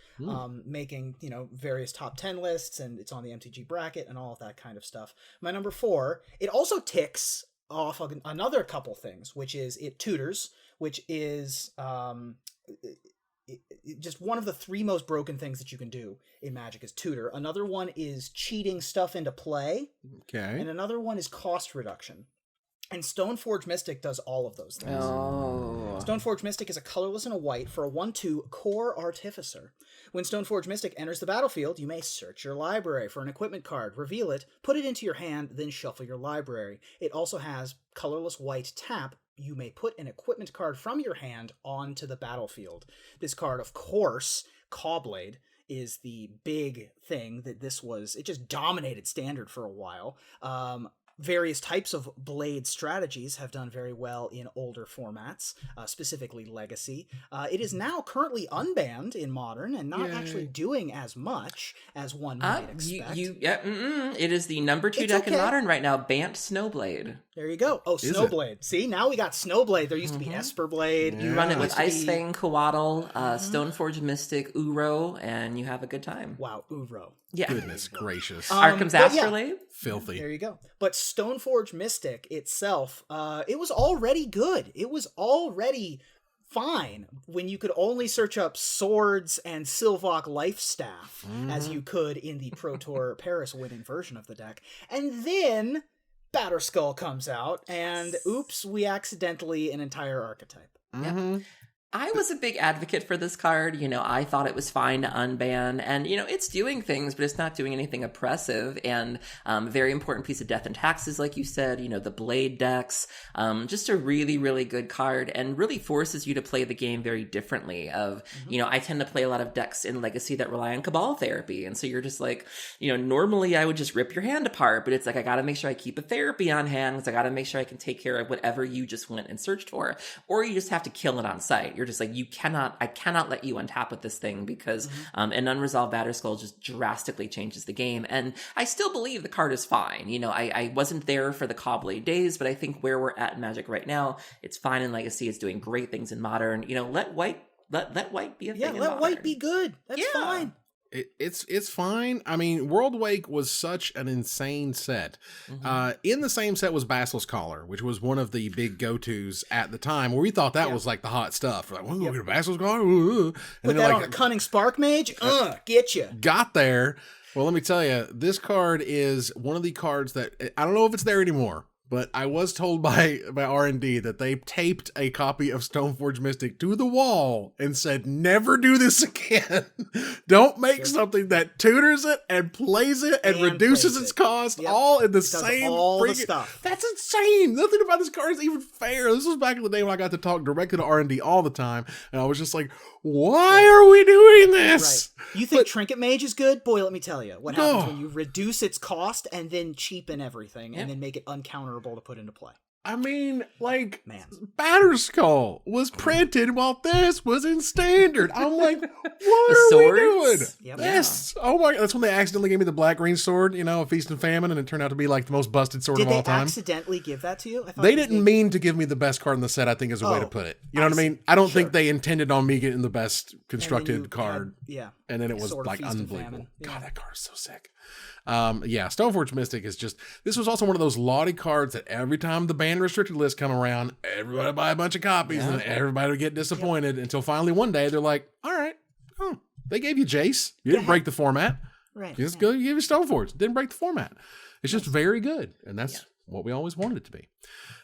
C: making various top 10 lists, and it's on the MTG bracket and all of that kind of stuff. My number 4, it also ticks off another couple things, which is it tutors, which is just one of the 3 most broken things that you can do in Magic is tutor. Another one is cheating stuff into play. Okay. And another one is cost reduction. And Stoneforge Mystic does all of those things.
B: Oh.
C: Stoneforge Mystic is a colorless and a white for a 1/2 Core Artificer. When Stoneforge Mystic enters the battlefield, you may search your library for an equipment card, reveal it, put it into your hand, then shuffle your library. It also has colorless white tap. You may put an equipment card from your hand onto the battlefield. This card, of course, Cawblade, is the big thing that it just dominated Standard for a while. Various types of blade strategies have done very well in older formats, specifically Legacy. It is now currently unbanned in Modern and not actually doing as much as one might expect.
B: It is the number 2 deck in Modern right now, Bant Snowblade.
C: There you go. Oh, Snowblade. See, now we got Snowblade. There used to be Esperblade.
B: You run it with Icefang, Coatl, Stoneforge Mystic, Uro, and you have a good time.
C: Wow, Uro.
A: Yeah. Goodness gracious.
B: Arkham's Astrolabe.
A: Filthy.
C: There you go. But Stoneforge Mystic itself, it was already good. It was already fine when you could only search up swords and Sylvok Lifestaff as you could in the Pro Tour Paris winning version of the deck. And then Batterskull comes out, and oops, we accidentally an entire archetype.
B: Yep. I was a big advocate for this card. I thought it was fine to unban, and it's doing things, but it's not doing anything oppressive. And very important piece of Death and Taxes, like you said. The Blade decks, just a really, really good card, and really forces you to play the game very differently. I tend to play a lot of decks in Legacy that rely on Cabal therapy, and so you're just like, normally I would just rip your hand apart, but it's like I got to make sure I keep a therapy on hand because I got to make sure I can take care of whatever you just went and searched for, or you just have to kill it on sight. You're just like, I cannot let you untap with this thing because an unresolved Batterskull just drastically changes the game. And I still believe the card is fine. I wasn't there for the Cawblade days, but I think where we're at in Magic right now, it's fine in Legacy. It's doing great things in Modern. Let white be a thing in Modern.
C: Let white be good. That's fine.
A: It's fine. I mean, World Wake was such an insane set. In the same set was Basilisk Collar, which was one of the big go-tos at the time, where we thought that was like the hot stuff. Like, we'll get a Basilisk Collar. And
C: put that on a Cunning Spark Mage. Get you.
A: Got there. Well, let me tell you, this card is one of the cards that I don't know if it's there anymore. But I was told by R&D that they taped a copy of Stoneforge Mystic to the wall and said, never do this again. Don't make something that tutors it and plays it and reduces its cost all in the same
C: the stuff.
A: That's insane. Nothing about this card is even fair. This was back in the day when I got to talk directly to R&D all the time. And I was just like, why are we doing this?
C: Right. You think Trinket Mage is good? Boy, let me tell you. What happens when you reduce its cost and then cheapen everything and then make it uncounterable to put into play?
A: I mean, Batterskull was printed while this was in Standard. I'm like, What
B: the
A: are
B: swords.
A: we doing?
C: Yep.
A: Yes. Oh my God. That's when they accidentally gave me the black green sword, a Feast and Famine, and it turned out to be like the most busted sword
C: Did
A: of
C: they
A: all time.
C: accidentally give that to you? I thought
A: They didn't mean to give me the best card in the set, I think is a way to put it. You know what I mean? I don't think they intended on me getting the best constructed card. And then it was like unbelievable. God, that card is so sick. Stoneforge Mystic is just, this was also one of those lauded cards that every time the banned restricted list come around, everybody would buy a bunch of copies and everybody would get disappointed until finally one day they're like, all right, they gave you Jace. You didn't break the format.
C: Right.
A: You just go give you Stoneforge. Didn't break the format. It's just very good. And that's what we always wanted it to be.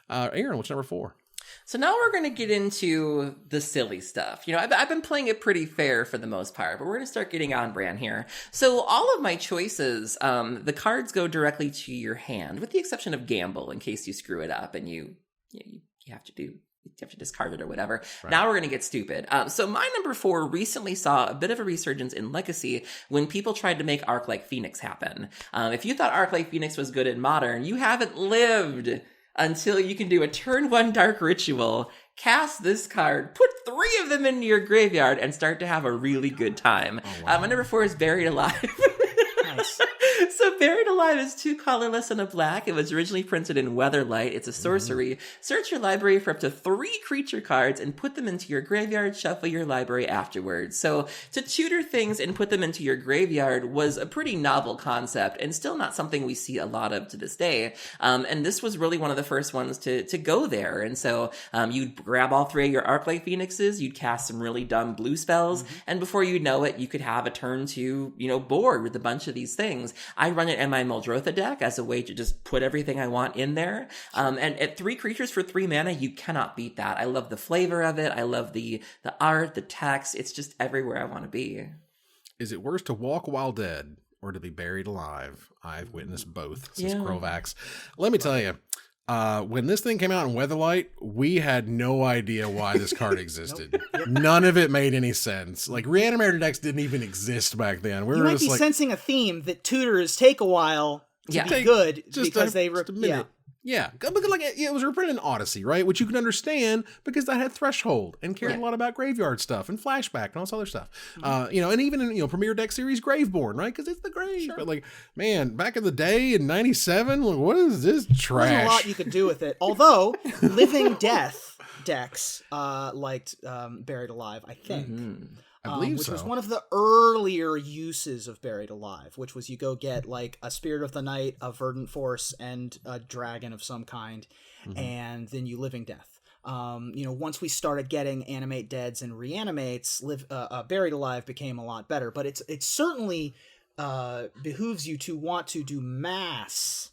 A: Aaron, what's number 4?
B: So now we're going to get into the silly stuff. I've been playing it pretty fair for the most part, but we're going to start getting on brand here. So all of my choices, the cards go directly to your hand, with the exception of Gamble, in case you screw it up and you have to discard it or whatever. Right. Now we're going to get stupid. So my number 4 recently saw a bit of a resurgence in Legacy when people tried to make Arc-like Phoenix happen. If you thought Arc-like Phoenix was good in Modern, you haven't lived until you can do a turn 1 Dark Ritual, cast this card, put 3 of them into your graveyard, and start to have a really good time. Oh, wow. My number 4 is Buried Alive. Nice. So Buried Alive is 2 colorless and a black. It was originally printed in Weatherlight. It's a sorcery. Search your library for up to 3 creature cards and put them into your graveyard, shuffle your library afterwards. So to tutor things and put them into your graveyard was a pretty novel concept and still not something we see a lot of to this day. And this was really one of the first ones to go there. And so you'd grab all 3 of your Arclight Phoenixes, you'd cast some really dumb blue spells, and before you know it, you could have a turn 2, board with a bunch of these things. I run it in my Muldrotha deck as a way to just put everything I want in there. And at 3 creatures for 3 mana, you cannot beat that. I love the flavor of it. I love the art, the text. It's just everywhere I want to be.
A: Is it worse to walk while dead or to be buried alive? I've witnessed both, says Krovax. Let me tell you, when this thing came out in Weatherlight, we had no idea why this card existed. None of it made any sense. Like, Reanimator decks didn't even exist back then.
C: You might be sensing a theme that tutors take a while to be good because they...
A: Yeah, because it was reprinted in Odyssey, right? Which you can understand because that had Threshold and cared a lot about graveyard stuff and Flashback and all this other stuff. And even in Premier Deck Series Graveborn, right? Because it's the grave. Sure. But man, back in the day in '97, what is this trash?
C: There's a lot you could do with it. Although Living Death decks liked Buried Alive, I think.
A: I believe
C: which was one of the earlier uses of Buried Alive, which was you go get like a Spirit of the Night, a Verdant Force, and a dragon of some kind, and then you Living Death. Once we started getting Animate Deads and Reanimates, Buried Alive became a lot better. But it certainly behooves you to want to do mass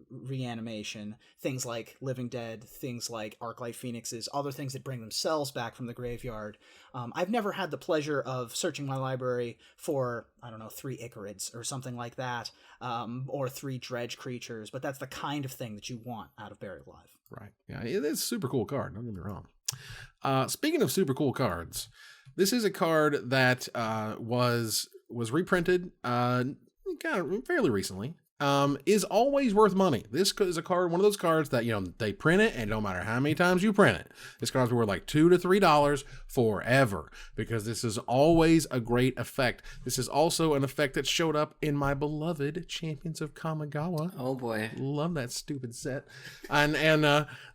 C: reanimation, things like Living Dead, things like Arclight Phoenixes, other things that bring themselves back from the graveyard. I've never had the pleasure of searching my library for, 3 Icarids or something like that, or 3 Dredge creatures, but that's the kind of thing that you want out of Buried Alive.
A: Right. Yeah, it's a super cool card, don't get me wrong. Speaking of super cool cards, this is a card that was reprinted kind of fairly recently. Is always worth money. This is a card, one of those cards that, they print it, and no matter how many times you print it, this card's worth like $2 to $3 forever, because this is always a great effect. This is also an effect that showed up in my beloved Champions of Kamigawa.
B: Oh boy.
A: Love that stupid set. And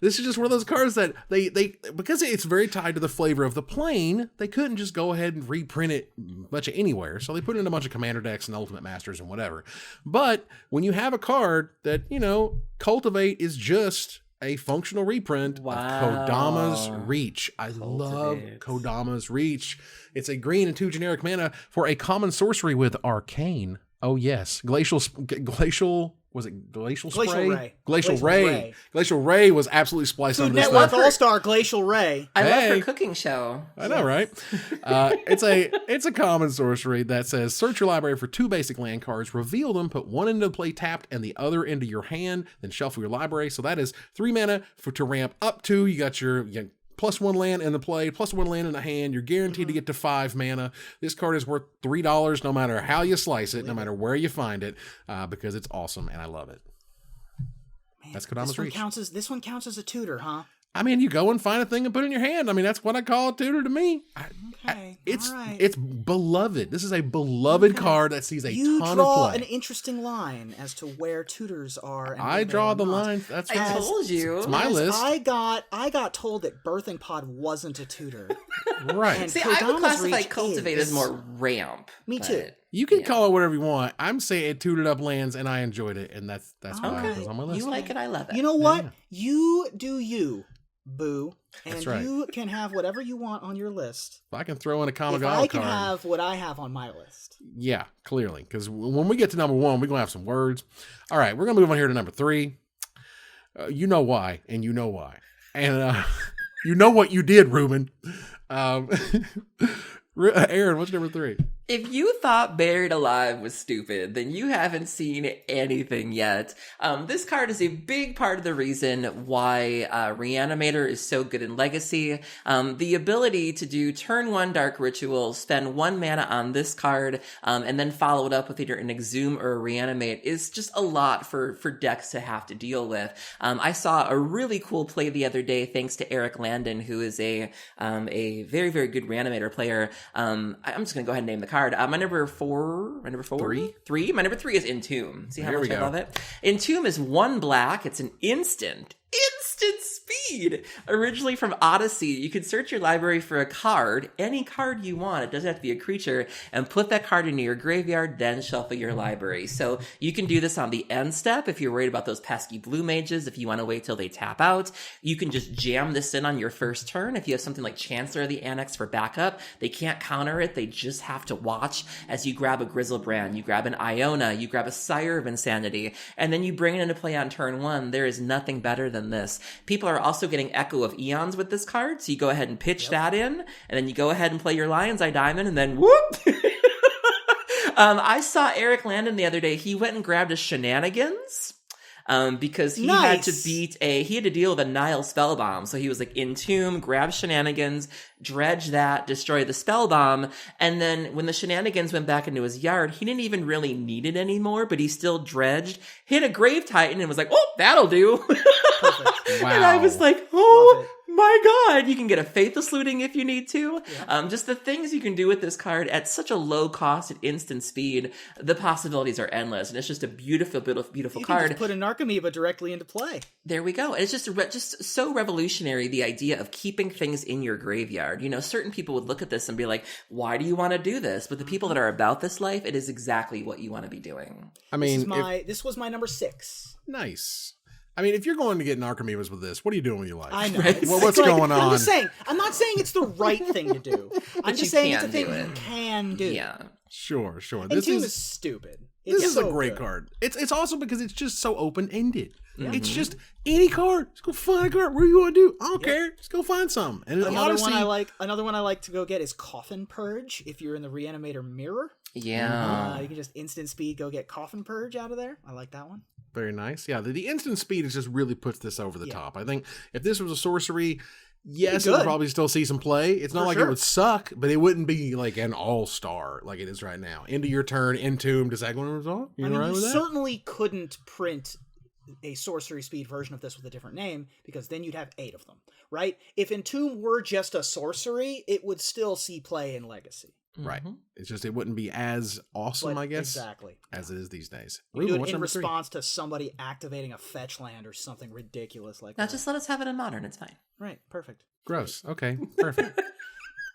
A: this is just one of those cards that they because it's very tied to the flavor of the plane, they couldn't just go ahead and reprint it much anywhere. So they put it in a bunch of Commander decks and Ultimate Masters and whatever. But when you have a card that, Cultivate is just a functional reprint of Kodama's Reach. I love Kodama's Reach. It's a green and 2 generic mana for a common sorcery with Arcane. Oh, yes. Glacial was it Glacial Spray? Glacial Ray. Glacial Ray was absolutely spliced on this
C: Network All-Star Glacial Ray.
B: I love her cooking show.
A: I know, right? It's a common sorcery that says, search your library for 2 basic land cards, reveal them, put one into play tapped and the other into your hand, then shuffle your library. So that is 3 mana to ramp up to. You got your +1 land in the play, +1 land in the hand. You're guaranteed to get to 5 mana. This card is worth $3 no matter how you slice it, no matter where you find it, because it's awesome and I love it.
C: Man,
A: that's Kodama's Reach.
C: This one counts as a tutor, huh?
A: I mean, you go and find a thing and put it in your hand. I mean, that's what I call a tutor to me.
C: Okay.
A: It's
C: all right.
A: it's beloved. This is a beloved card that sees a
C: You
A: ton
C: draw
A: of play.
C: an interesting line as to where tutors are. And
A: I
C: where they
A: draw
C: are
A: the
C: not.
A: lines. That's
B: I
A: right.
B: told you.
A: It's my
C: As
A: list.
C: I got told that Birthing Pod wasn't a tutor.
A: Right.
C: And
B: See, I would
C: Kodama's
B: classify
C: Reach
B: Cultivate
C: is.
B: as more ramp.
C: Me
B: but-
C: too.
A: You can
B: Yeah.
A: call it whatever you want. I'm saying it tutored up lands, and I enjoyed it, and that's why
C: Okay.
A: it was on my list.
B: You like it, I love it.
C: You know what?
A: Yeah.
C: You do you, boo. And
A: That's right.
C: you can have whatever you want on your list.
A: If I can throw in a
C: If
A: Kamigawa
C: I can
A: card,
C: have what I have on my list.
A: yeah, clearly, because when we get to number 1, we're gonna have some words. All right, we're gonna move on here to number 3. You know why, and you know why, and you know what you did, Ruben. Aaron, what's number 3?
B: If you thought Buried Alive was stupid, then you haven't seen anything yet. This card is a big part of the reason why Reanimator is so good in Legacy. The ability to do turn 1 Dark Ritual, spend 1 mana on this card, and then follow it up with either an Exhume or a Reanimate is just a lot for decks to have to deal with. I saw a really cool play the other day thanks to Eric Landon, who is a very, very good Reanimator player. I'm just going to go ahead and name the card. My number 4. My number 3 is Entomb. See how
A: There
B: much
A: we
B: I
A: go.
B: love it? Entomb is 1 black. It's an instant speed. Originally from Odyssey, you can search your library for a card, any card you want. It doesn't have to be a creature, and put that card into your graveyard, then shuffle your library. So you can do this on the end step if you're worried about those pesky blue mages. If you want to wait till they tap out, you can just jam this in on your first turn. If you have something like Chancellor of the Annex for backup, they can't counter it. They just have to watch as you grab a Grizzlebrand, you grab an Iona, you grab a Sire of Insanity, and then you bring it into play on turn 1. There is nothing better than this. People are also getting Echo of Eons with this card, so you go ahead and pitch that in, and then you go ahead and play your Lion's Eye Diamond, and then whoop! I saw Eric Landon the other day. He went and grabbed a Shenanigans. Because he had to he had to deal with a Nile Spellbomb. So he was like, Entomb, grab Shenanigans, dredge that, destroy the Spellbomb. And then when the Shenanigans went back into his yard, he didn't even really need it anymore, but he still dredged, hit a Grave Titan, and was like, oh, that'll do.
C: Perfect.
A: Wow.
B: And I was like, oh my God, you can get a Faithless Looting if you need to.
C: Yeah.
B: Just the things you can do with this card at such a low cost at instant speed, the possibilities are endless. And it's just a beautiful, beautiful, beautiful
C: You can
B: card.
C: just put a Narcomoeba directly into play.
B: There we go. And it's just so revolutionary, the idea of keeping things in your graveyard. You know, certain people would look at this and be like, why do you want to do this? But the people that are about this life, it is exactly what you want to be doing.
A: I mean,
C: This was my number 6.
A: nice. I mean, if you're going to get Narcomoebas with this, what are you doing with your life?
C: I know.
B: Right.
C: It's
A: What's
C: like,
A: going on?
C: I'm just saying. I'm not saying it's the right thing to do. I'm
B: you
C: just saying it's a
B: can
C: thing
B: do
C: you
B: it.
C: can do.
B: Yeah.
A: Sure.
C: And Entomb is stupid.
A: This
C: It's
A: is a
C: so
A: great
C: good.
A: card. It's also because it's just so open ended.
B: Mm-hmm.
A: It's just any card. Just go find a card. What do you want to do? I don't care. Just go find something. And
C: Another
A: Odyssey,
C: one I like to go get is Coffin Purge. If you're in the Reanimator Mirror,
B: Yeah.
C: you can just instant speed go get Coffin Purge out of there. I like that one.
A: very nice. Yeah, the instant speed is just really puts this over the
C: Yeah.
A: top. I think if this was a sorcery, yes,
C: Pretty
A: it would
C: good.
A: probably still see some play. It's not
C: For
A: like
C: sure.
A: it would suck, but it wouldn't be like an all-star like it is right now. Into your turn, Entomb, does that go result? You
C: I mean,
A: right
C: you
A: with that?
C: certainly couldn't print a sorcery speed version of this with a different name, because then you'd have 8 of them, right? If Entomb were just a sorcery, it would still see play in Legacy.
A: Right.
B: Mhm.
A: It's just it wouldn't be as awesome,
C: But
A: I guess,
C: exactly.
A: as it is these days.
C: You
A: Ruben,
C: do it
A: what's
C: in
A: number 3?
C: response to somebody activating a fetch land or something ridiculous like
B: Now
C: that.
B: just let us have it in Modern. It's fine.
C: Right, perfect.
A: Gross. Okay, perfect.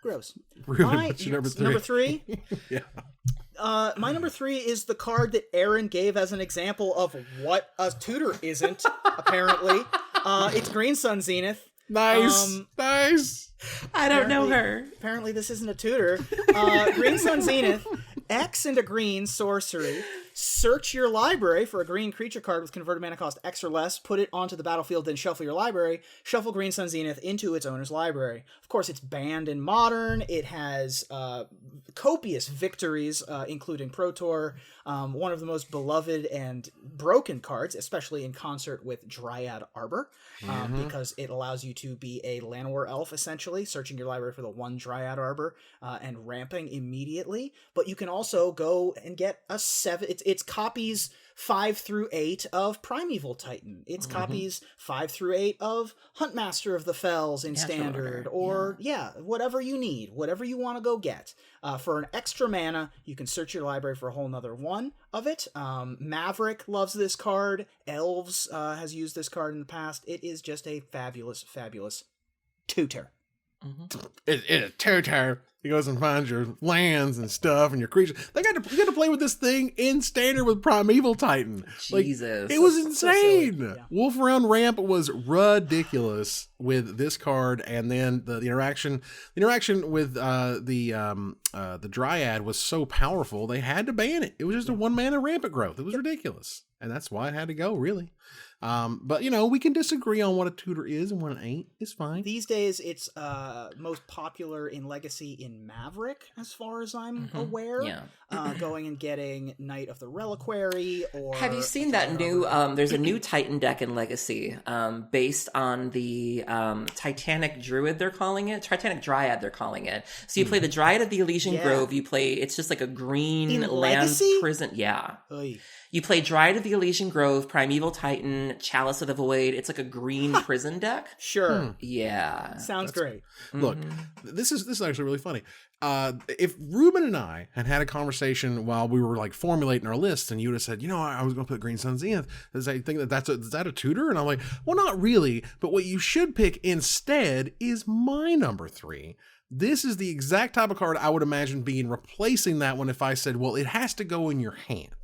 C: Gross.
A: Ruben,
C: My
A: what's your number 3?
C: Number 3?
A: Yeah.
C: My number 3 is the card that Aaron gave as an example of what a tutor isn't, apparently. It's Green Sun Zenith.
A: Nice. Nice.
B: I don't know her.
C: Apparently this isn't a tutor. Green Sun Zenith, X and a green sorcery. Search your library for a green creature card with converted mana cost X or less. Put it onto the battlefield, then shuffle your library. Shuffle Green Sun Zenith into its owner's library. Of course, it's banned in Modern. It has copious victories, including Pro Tour. One of the most beloved and broken cards, especially in concert with Dryad Arbor, because it allows you to be a Llanowar elf, essentially, searching your library for the 1 Dryad Arbor and ramping immediately. But you can also go and get a 7... It's copies 5 through 8 of Primeval Titan. It's copies 5 through 8 of Huntmaster of the Fells in Standard, or whatever you need, whatever you want to go get. For an extra mana, you can search your library for a whole nother one of it. Maverick loves this card. Elves has used this card in the past. It is just a fabulous, fabulous tutor.
A: It's a tutor. He goes and finds your lands and stuff and your creatures. You got to play with this thing in Standard with Primeval Titan.
B: Jesus.
A: It was insane.
C: So yeah.
A: Wolf Around Ramp was ridiculous with this card, and then the interaction with the Dryad was so powerful they had to ban it. It was just a 1-mana rampant growth. It was ridiculous, and that's why it had to go, really. But we can disagree on what a tutor is and what it ain't. It's fine.
C: These days, it's most popular in Legacy in Maverick, as far as I'm aware.
B: Yeah.
C: Going and getting Knight of the Reliquary, or...
B: Have you seen that new, there's a new Titan deck in Legacy, based on the Titanic Druid, they're calling it. Titanic Dryad, they're calling it. So you play the Dryad of the Elysian Grove, it's just like a green land prison. Yeah.
C: Oy.
B: You play Dryad of the Elysian Grove, Primeval Titan, Chalice of the Void. It's like a green prison deck.
C: Sure.
B: Yeah.
C: Sounds great.
A: Look, this is actually really funny. If Ruben and I had a conversation while we were like formulating our lists, and you would have said, I was going to put Green Sun Zenith, does I think is that a tutor? And I'm like, well, not really. But what you should pick instead is my number 3. This is the exact type of card I would imagine being replacing that one if I said, well, it has to go in your hand.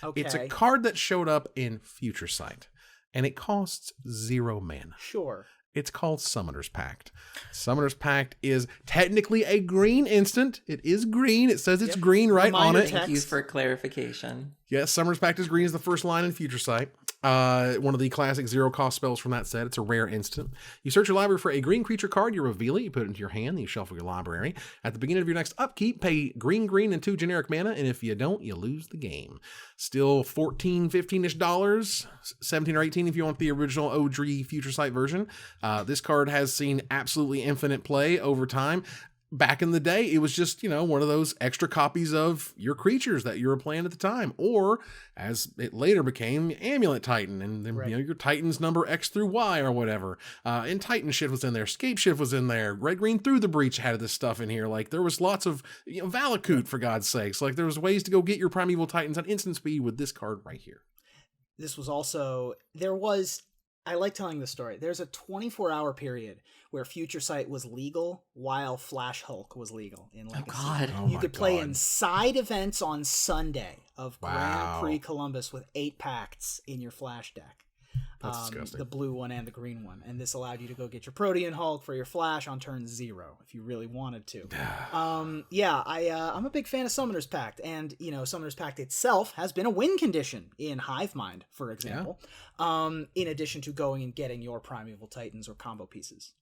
C: Okay.
A: It's a card that showed up in Future Sight, and it costs 0 mana.
C: Sure.
A: It's called Summoner's Pact. Summoner's Pact is technically a green instant. It is green. It says it's green right on it.
B: Thank you for clarification.
A: Yes, Summoner's Pact is green is the first line in Future Sight. One of the classic 0-cost spells from that set. It's a rare instant. You search your library for a green creature card, you reveal it, you put it into your hand, then you shuffle your library. At the beginning of your next upkeep, pay green, and 2 generic mana, and if you don't, you lose the game. Still $14, $15-ish, $17 or $18 if you want the original OG Future Sight version. This card has seen absolutely infinite play over time. Back in the day, it was just, one of those extra copies of your creatures that you were playing at the time. Or, as it later became, Amulet Titan. And then, your Titans number X through Y or whatever. And Titan Shift was in there. Scape Shift was in there. Red Green Through the Breach had this stuff in here. Like, there was lots of, Valakut, for God's sakes. Like, there was ways to go get your Primeval Titans at instant speed with this card right here.
C: This was also... I like telling this story. There's a 24-hour period where Future Sight was legal while Flash Hulk was legal in Legacy.
B: Oh, God.
C: You could play in side events on Sunday of Grand Prix Columbus with 8 pacts in your Flash deck.
A: That's disgusting.
C: The blue one and the green one. And this allowed you to go get your Protean Hulk for your Flash on turn 0 if you really wanted to. I'm a big fan of Summoner's Pact. And, Summoner's Pact itself has been a win condition in Hivemind, for example. In addition to going and getting your Primeval Titans or combo pieces.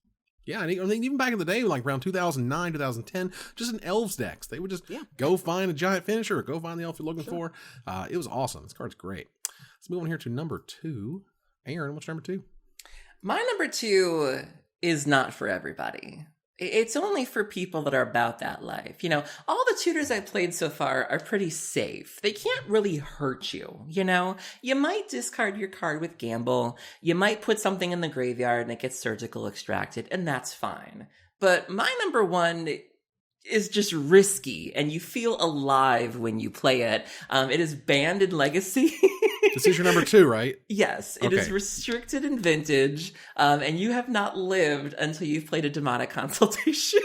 A: Yeah, and even back in the day, like around 2009, 2010, just in Elves decks, they would just go find a giant finisher or go find the elf you're looking for. It was awesome. This card's great. Let's move on here to number 2. Aaron, what's number 2?
B: My number 2 is not for everybody. It's only for people that are about that life. All the tutors I've played so far are pretty safe. They can't really hurt you, You might discard your card with Gamble. You might put something in the graveyard and it gets surgical extracted, and that's fine. But my number 1 is just risky, and you feel alive when you play it. It is banned in Legacy.
A: This is your number 2, right?
B: Yes, it is restricted in Vintage, and you have not lived until you've played a Demonic Consultation.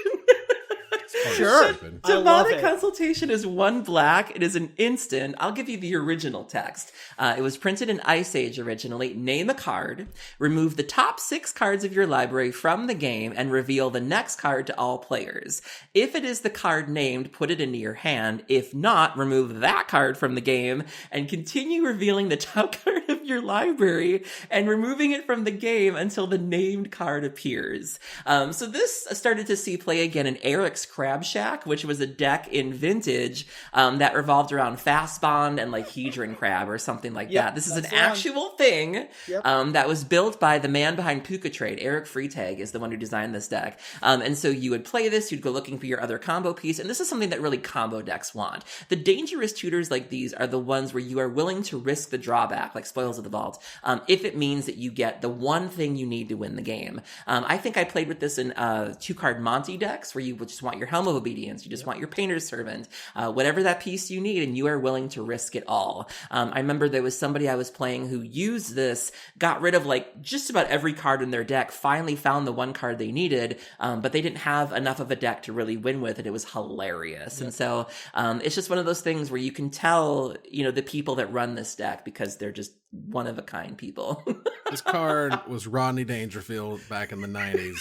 C: Sure.
B: Demonic Consultation is 1 black. It is an instant. I'll give you the original text. It was printed in Ice Age originally. Name a card, remove the top 6 cards of your library from the game, and reveal the next card to all players. If it is the card named, put it into your hand. If not, remove that card from the game and continue revealing the top card of with your library and removing it from the game until the named card appears. So this started to see play again in Eric's Crab Shack, which was a deck in Vintage that revolved around Fast Bond and like Hedron Crab or something like that. This is an actual thing that was built by the man behind Puka Trade. Eric Freitag is the one who designed this deck. And so you would play this, you'd go looking for your other combo piece, and this is something that really combo decks want. The dangerous tutors like these are the ones where you are willing to risk the drawback, like Spoils of the Vault, if it means that you get the one thing you need to win the game. I think I played with this in 2-card Monty decks, where you just want your Helm of Obedience, you just want your Painter's Servant, whatever that piece you need, and you are willing to risk it all. I remember there was somebody I was playing who used this, got rid of like just about every card in their deck, finally found the one card they needed, but they didn't have enough of a deck to really win with it. It was hilarious. And so it's just one of those things where you can tell, the people that run this deck, because they're just one of a kind people.
A: This card was Rodney Dangerfield back in the 90s.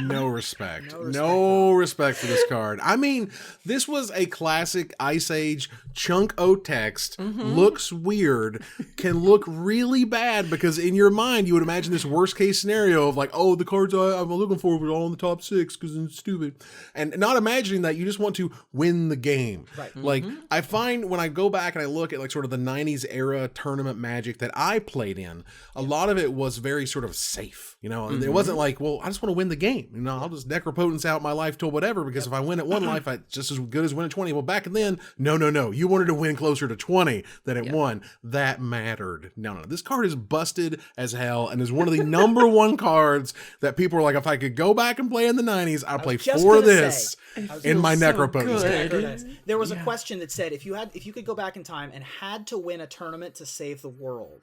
A: No respect. No respect for this card. I mean, this was a classic Ice Age chunk O text. Looks weird, can look really bad, because in your mind you would imagine this worst case scenario of like, oh, the cards I'm looking for were all in the top 6 because it's stupid. And not imagining that you just want to win the game. Right. Like, I find when I go back and I look at like sort of the 90s era tournament Magic that I played in, a lot of it was very sort of safe, it wasn't like, well, I just want to win the game, I'll just necropotence out my life till whatever, because if I win at one life, I just as good as win at 20. Well, back then, no, you wanted to win closer to 20 than at 1. That mattered. No, this card is busted as hell and is one of the number one cards that people are like, if I could go back and play in the 90s, I'd play 4 of this in my necropotence.
C: There was a question that said, if you could go back in time and had to win a tournament to save the world,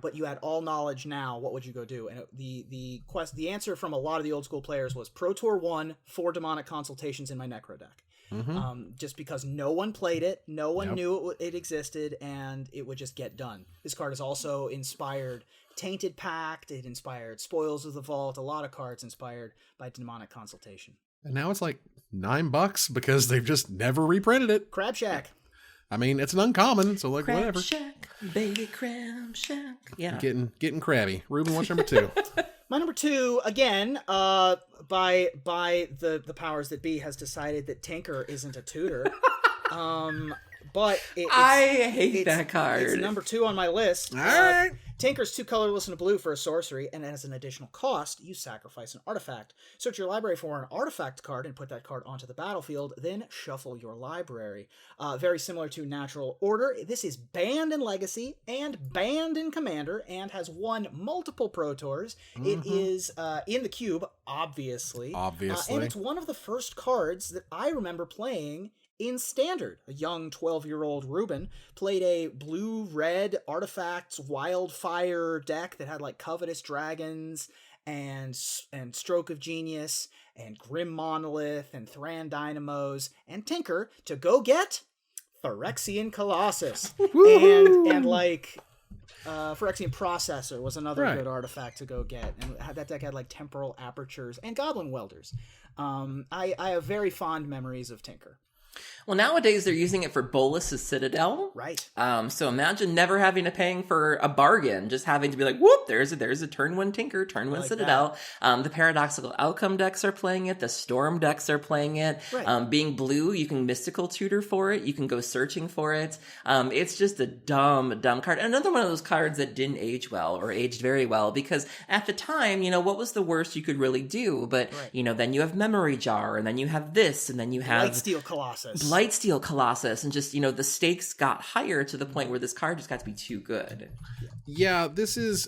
C: but you had all knowledge now, what would you go do? And the answer from a lot of the old school players was Pro Tour 1, 4 demonic consultations in my necro deck. Just because no one played it, no one knew it existed, and it would just get done. This card has also inspired Tainted Pact, it inspired Spoils of the Vault, a lot of cards inspired by demonic consultation.
A: And now it's like $9 because they've just never reprinted it.
C: Crab Shack.
A: I mean, it's an uncommon, so like
B: Crab
A: whatever.
B: Shack, baby Crab Shack. Yeah.
A: Getting crabby. Ruben, what's number 2?
C: My number 2, again, by the powers that be, has decided that Tinker isn't a tutor. But
B: I hate that card.
C: It's number 2 on my list.
A: All right.
C: Tinker's 2 colorless and a blue for a sorcery, and as an additional cost, you sacrifice an artifact. Search your library for an artifact card and put that card onto the battlefield, then shuffle your library. Very similar to Natural Order. This is banned in Legacy and banned in Commander, and has won multiple Pro Tours. It is in the cube, obviously. And it's one of the first cards that I remember playing in Standard. A young 12-year-old Ruben played a blue-red artifacts wildfire deck that had like Covetous Dragons and Stroke of Genius and Grim Monolith and Thran Dynamos and Tinker to go get Phyrexian Colossus. and like Phyrexian Processor was another good artifact to go get, and that deck had like Temporal Apertures and Goblin Welders. I have very fond memories of Tinker.
B: Well, nowadays they're using it for Bolus's Citadel.
C: Right.
B: So imagine never having to paying for a bargain, just having to be like, whoop, there's a turn 1 Tinker, turn 1 Citadel. The Paradoxical Outcome decks are playing it. The Storm decks are playing it. Right. Being blue, you can Mystical Tutor for it. You can go searching for it. It's just a dumb card. Another one of those cards that didn't age well or aged very well, because at the time, what was the worst you could really do? But, then you have Memory Jar, and then you have this, and then you have Blightsteel Colossus, and just, the stakes got higher to the point where this card just got to be too good.
A: Yeah, this is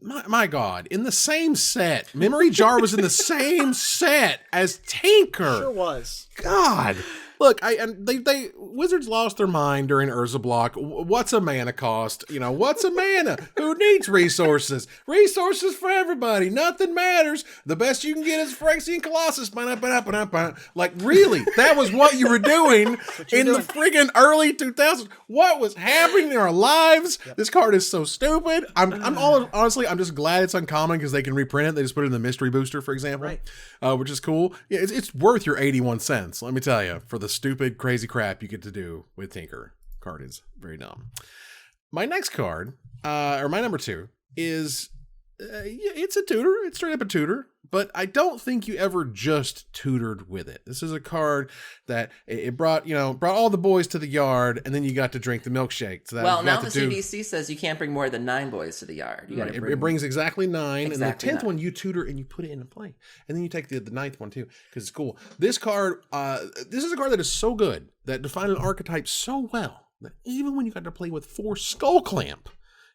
A: my God, in the same set. Memory Jar was in the same set as Tinker.
C: Sure was.
A: God. Look, they Wizards lost their mind during Urza Block. What's a mana cost? What's a mana? Who needs resources? Resources for everybody. Nothing matters. The best you can get is Phyrexian Colossus. Like, really? That was what you were doing the friggin' early 2000s. What was happening in our lives? Yep. This card is so stupid. Honestly, I'm just glad it's uncommon because they can reprint it. They just put it in the mystery booster, for example, which is cool. Yeah, it's worth your 81 cents, let me tell you, for the stupid, crazy crap you get to do with Tinker. Card is very dumb. My next card, or my number 2, is it's a tutor. It's straight up a tutor, but I don't think you ever just tutored with it. This is a card that it brought all the boys to the yard, and then you got to drink the milkshake. So that
B: well, now the CDC says you can't bring more than 9 boys to the yard.
A: Right. It brings exactly 9, and the 10th one you tutor and you put it into play, and then you take the 9th one too because it's cool. This card, this is a card that is so good that defined an archetype so well that even when you got to play with 4 Skull Clamp,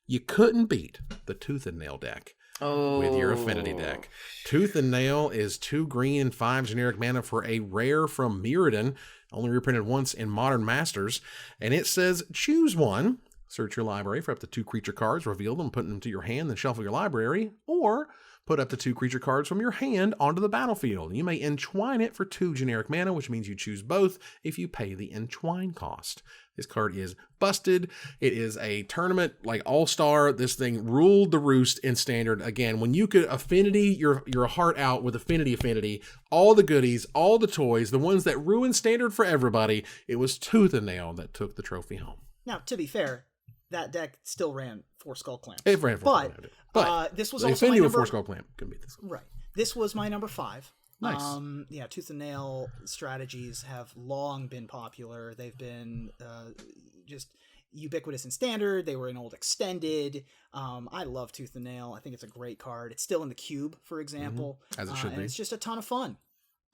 A: you couldn't beat the Tooth and Nail deck with your affinity deck. Tooth and Nail is 2 green and 5 generic mana for a rare from Mirrodin, only reprinted once in Modern Masters, and it says choose one, search your library for up to 2 creature cards, reveal them, put them to your hand, then shuffle your library, or put up to 2 creature cards from your hand onto the battlefield. You may entwine it for 2 generic mana, which means you choose both if you pay the entwine cost. This card is busted. It is a tournament like all-star. This thing ruled the roost in Standard. Again, when you could affinity your heart out with affinity, all the goodies, all the toys, the ones that ruined Standard for everybody, it was Tooth and Nail that took the trophy home.
C: Now, to be fair, that deck still ran 4 Skull Clamps.
A: It ran 4 Skull Clamp. But
C: this was
A: the
C: also
A: affinity
C: my
A: with
C: number
A: 4 Skull Clamp couldn't beat this.
C: Right. This was my number 5.
A: Nice.
C: Yeah, Tooth and Nail strategies have long been popular. They've been just ubiquitous in Standard. They were in Old Extended. I love Tooth and Nail. I think it's a great card. It's still in the Cube, for example.
A: As it should be.
C: And it's just a ton of fun.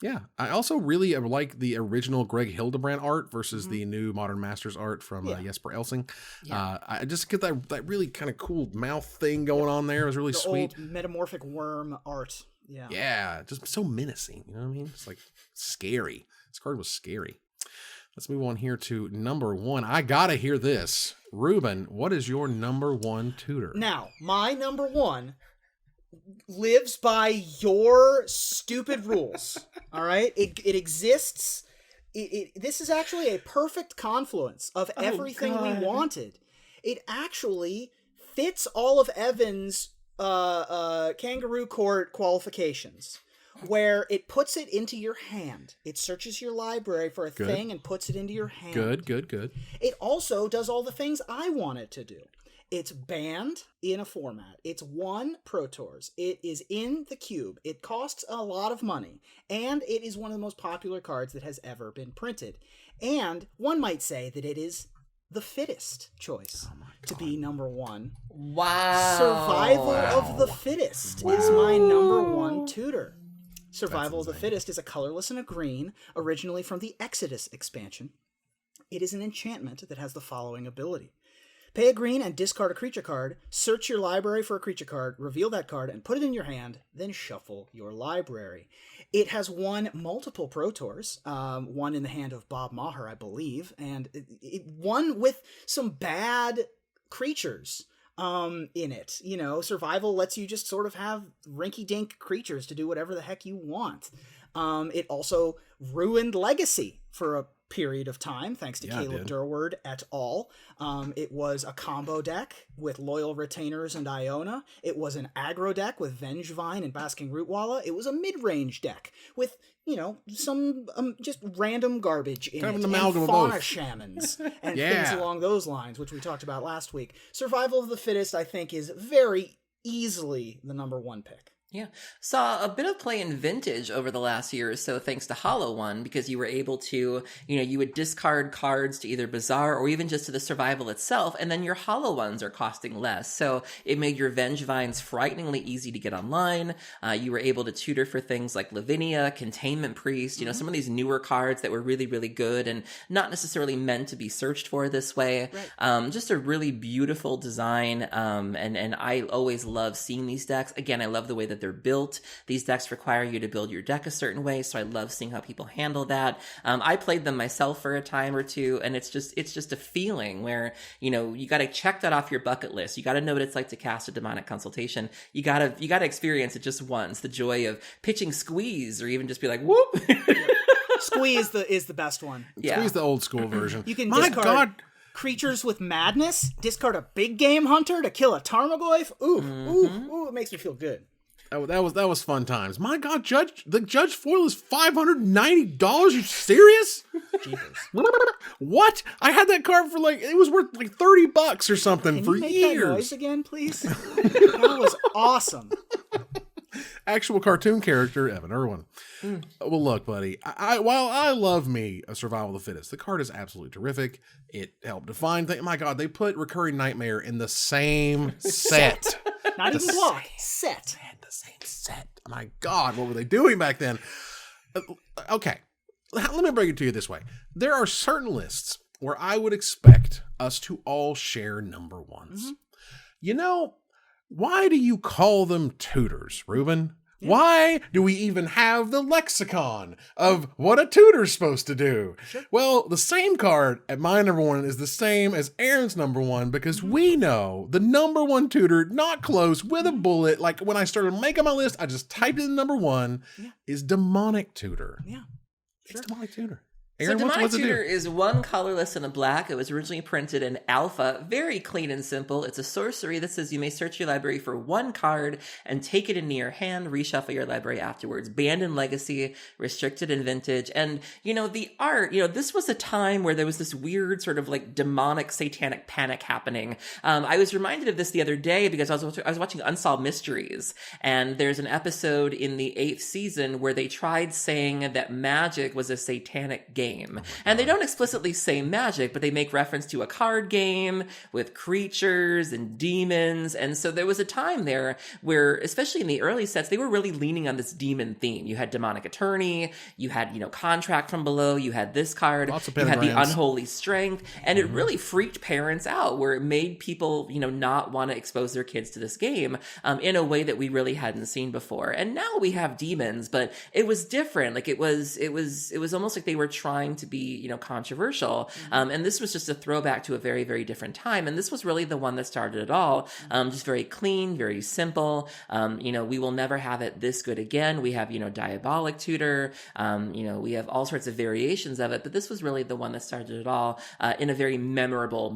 A: Yeah, I also really like the original Greg Hildebrand art versus the new Modern Masters art from Jesper Elsing.
C: Yeah.
A: I just get that really kind of cool mouth thing going on there. It was really sweet.
C: Old metamorphic worm art. Yeah.
A: Yeah, just so menacing. You know what I mean? It's like scary. This card was scary. Let's move on here to number 1. I gotta hear this. Ruben, what is your number 1 tutor?
C: Now, my number 1 lives by your stupid rules. All right? It exists. This is actually a perfect confluence of everything we wanted. It actually fits all of Evan's Kangaroo Court qualifications, where it puts it into your hand. It searches your library for a thing and puts it into your hand.
A: Good.
C: It also does all the things I want it to do. It's banned in a format. It's 1 Pro Tours. It is in the Cube. It costs a lot of money. And it is one of the most popular cards that has ever been printed. And one might say that it is the fittest choice to be number 1.
B: Wow.
C: Survival of the Fittest is my number 1 tutor. Survival of the Fittest is a colorless and a green, originally from the Exodus expansion. It is an enchantment that has the following ability. Pay a green and discard a creature card, search your library for a creature card, reveal that card, and put it in your hand, then shuffle your library. It has won multiple Pro Tours, one in the hand of Bob Maher, I believe, and it won with some bad creatures in it. You know, survival lets you just sort of have rinky-dink creatures to do whatever the heck you want. It also ruined Legacy for a period of time, thanks to Caleb Durward et al. It was a combo deck with Loyal Retainers and Iona. It was an aggro deck with Vengevine and Basking Rootwalla. It was a mid-range deck with, you know, some just random garbage in
A: kind
C: it.
A: of an amalgam
C: and
A: of
C: fauna
A: both.
C: shamans and things along those lines, which we talked about last week. Survival of the Fittest, I think, is very easily the number 1 pick.
B: Yeah. Saw a bit of play in Vintage over the last year or so thanks to Hollow One, because you were able to, you know, you would discard cards to either Bazaar or even just to the Survival itself, and then your Hollow Ones are costing less. So it made your Vengevines frighteningly easy to get online. You were able to tutor for things like Lavinia, Containment Priest, you know, some of these newer cards that were really, really good and not necessarily meant to be searched for this way. Right. Just a really beautiful design, and I always love seeing these decks. Again, I love the way that they're built. These decks require you to build your deck a certain way, so I love seeing how people handle that. I played them myself for a time or two, and it's just a feeling where, you know, you got to check that off your bucket list. You got to know what it's like to cast a demonic consultation. You got to experience it just once. The joy of pitching Squeeze, or even just be like, whoop.
C: Squeeze is the best one.
A: Yeah. Squeeze the old school version.
C: You can discard creatures with madness, discard a big game hunter to kill a Tarmogoyf. Ooh, it makes me feel good.
A: That was fun times. My God, the Judge foil is $590. You serious?
C: Jeepers.
A: What? I had that card for it was worth like $30 or something
C: Can
A: for
C: you make
A: years.
C: that noise again, please? That was awesome.
A: Actual cartoon character, Evan Irwin. Well, look, buddy, while I love me a Survival of the Fittest, the card is absolutely terrific. It helped define things. My God, they put Recurring Nightmare in the same set.
C: Not even block. Set.
A: The same set. My God, what were they doing back then? Okay, let me bring it to you this way. There are certain lists where I would expect us to all share number ones. Mm-hmm. You know, why do you call them tutors, Ruben? Yeah. Why do we even have the lexicon of what a tutor's supposed to do? Sure. Well, the same card at my number one is the same as Aaron's number one because we know the number one tutor, not close, with a bullet. Like when I started making my list, I just typed in number one, is Demonic Tutor.
C: Yeah.
A: Sure. It's Demonic Tutor.
B: Aaron, so Demonic Tutor is one colorless and a black. It was originally printed in alpha. Very clean and simple. It's a sorcery that says you may search your library for one card and take it into your hand, reshuffle your library afterwards. Banned in Legacy, restricted in Vintage. And, the art, this was a time where there was this weird sort of demonic satanic panic happening. I was reminded of this the other day because I was watching Unsolved Mysteries. And there's an episode in the 8th season where they tried saying that magic was a satanic game. And they don't explicitly say magic, but they make reference to a card game with creatures and demons. And so there was a time there where, especially in the early sets, they were really leaning on this demon theme. You had Demonic Attorney, you had, Contract from Below, you had this card,
A: lots of
B: you had the Unholy Strength, and it really freaked parents out where it made people, not want to expose their kids to this game in a way that we really hadn't seen before. And now we have demons, but it was different. It was almost like they were trying to be, controversial. And this was just a throwback to a very, very different time. And this was really the one that started it all. Just very clean, very simple. We will never have it this good again. We have, Diabolic Tutor. We have all sorts of variations of it, but this was really the one that started it all in a very memorable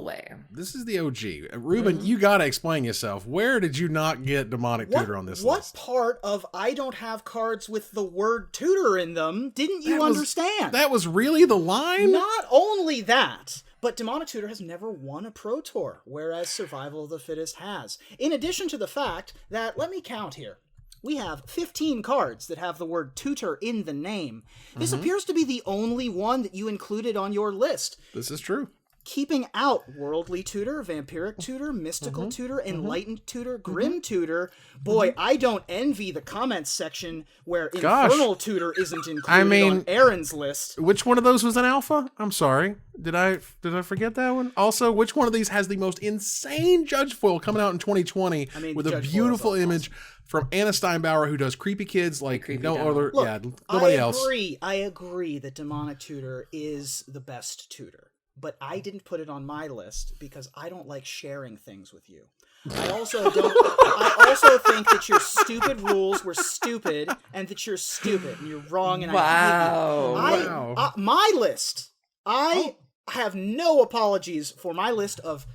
B: way.
A: This is the OG. Ruben, you got to explain yourself. Where did you not get Demonic Tutor on this list?
C: What part of I don't have cards with the word tutor in them didn't you understand?
A: That was really the line?
C: Not only that, but Demonic Tutor has never won a Pro Tour, whereas Survival of the Fittest has. In addition to the fact that, let me count here, we have 15 cards that have the word tutor in the name. This appears to be the only one that you included on your list.
A: This is true.
C: Keeping out Worldly Tutor, Vampiric Tutor, Mystical Tutor, Enlightened Tutor, Grim Tutor. Boy, I don't envy the comments section where Infernal Tutor isn't included on Aaron's list.
A: Which one of those was an alpha? I'm sorry. Did I forget that one? Also, which one of these has the most insane Judge foil coming out in 2020 with a beautiful image from Anna Steinbauer, who does creepy kids like no other?
C: Look,
A: yeah, nobody else.
C: I agree that Demonic Tutor is the best tutor. But I didn't put it on my list because I don't like sharing things with you. I also think that your stupid rules were stupid and that you're stupid and you're wrong and I hate you. My list. I have no apologies for my list of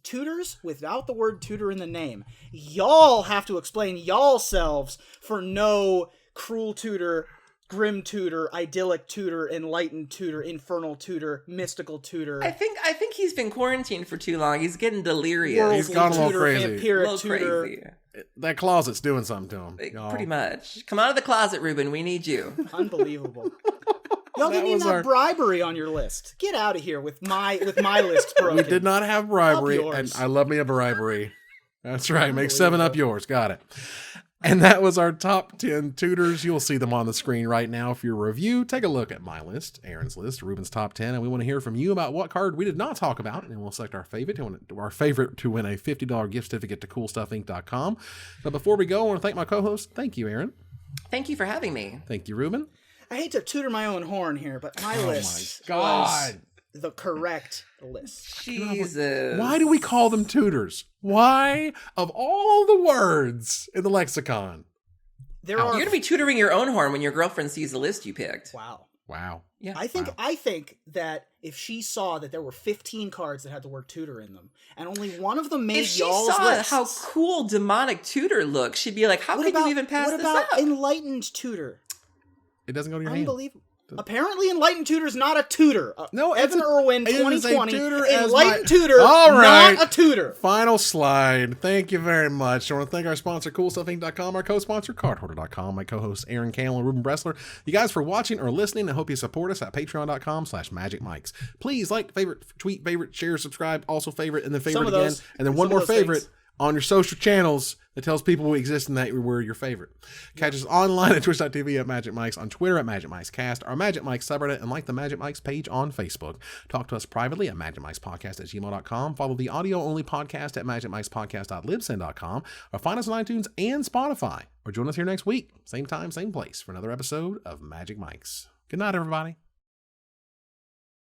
C: tutors without the word tutor in the name. Y'all have to explain y'all selves for no Cruel Tutor, Grim Tutor, Idyllic Tutor, Enlightened Tutor, Infernal Tutor, Mystical Tutor.
B: I think he's been quarantined for too long. He's getting delirious.
A: He's gone a little crazy.
C: Vampiric Tutor.
B: Crazy.
A: That closet's doing something to him. Y'all.
B: Pretty much. Come out of the closet, Ruben. We need you.
C: Unbelievable. Y'all didn't even have bribery on your list. Get out of here with my list broken.
A: We did not have bribery, and I love me a bribery. That's right. Make 7 up yours. Got it. And that was our top 10 tutors. You'll see them on the screen right now for your review. Take a look at my list, Aaron's list, Ruben's top 10, and we want to hear from you about what card we did not talk about, and we'll select our favorite to win a $50 gift certificate to CoolStuffInc.com. But before we go, I want to thank my co-host. Thank you, Aaron.
B: Thank you for having me.
A: Thank you, Ruben.
C: I hate to tutor my own horn here, but my list was the correct list.
B: Jesus.
A: Why do we call them tutors? Why, of all the words in the lexicon?
B: You're going to be tutoring your own horn when your girlfriend sees the list you picked.
C: Wow.
A: Wow.
B: Yeah.
C: I think that if she saw that there were 15 cards that had the word tutor in them, and only one of them made
B: If she
C: y'all's
B: saw
C: lists,
B: how cool demonic tutor looks, she'd be like, how could you even pass this up?
C: enlightened tutor?
A: It doesn't go to your hand.
C: Unbelievable. Apparently, enlightened tutor's not a tutor.
A: No,
C: Evan Irwin,
A: it is a
C: 2020.
A: tutor as
C: Enlightened
A: my-
C: tutor,
A: All right.
C: not a tutor.
A: Final slide. Thank you very much. I want to thank our sponsor, CoolStuffInc.com, our co-sponsor, CardHoarder.com, my co-hosts, Aaron Campbell and Ruben Bressler. You guys for watching or listening. I hope you support us at Patreon.com/MagicMikes. Please like, favorite, tweet, favorite, share, subscribe, also favorite, and then
C: Some
A: favorite
C: of
A: again.
C: those.
A: And then
C: Some
A: one
C: of
A: more
C: those
A: favorite
C: things.
A: on your social channels that tells people we exist and that we're your favorite. Catch us online at twitch.tv at Magic Mikes, on Twitter at Magic Mikes Cast, our Magic Mikes subreddit, and like the Magic Mikes page on Facebook. Talk to us privately at magicmikespodcast@gmail.com. Follow the audio-only podcast at magicmikespodcast.libsyn.com, or find us on iTunes and Spotify. Or join us here next week, same time, same place, for another episode of Magic Mikes. Good night, everybody.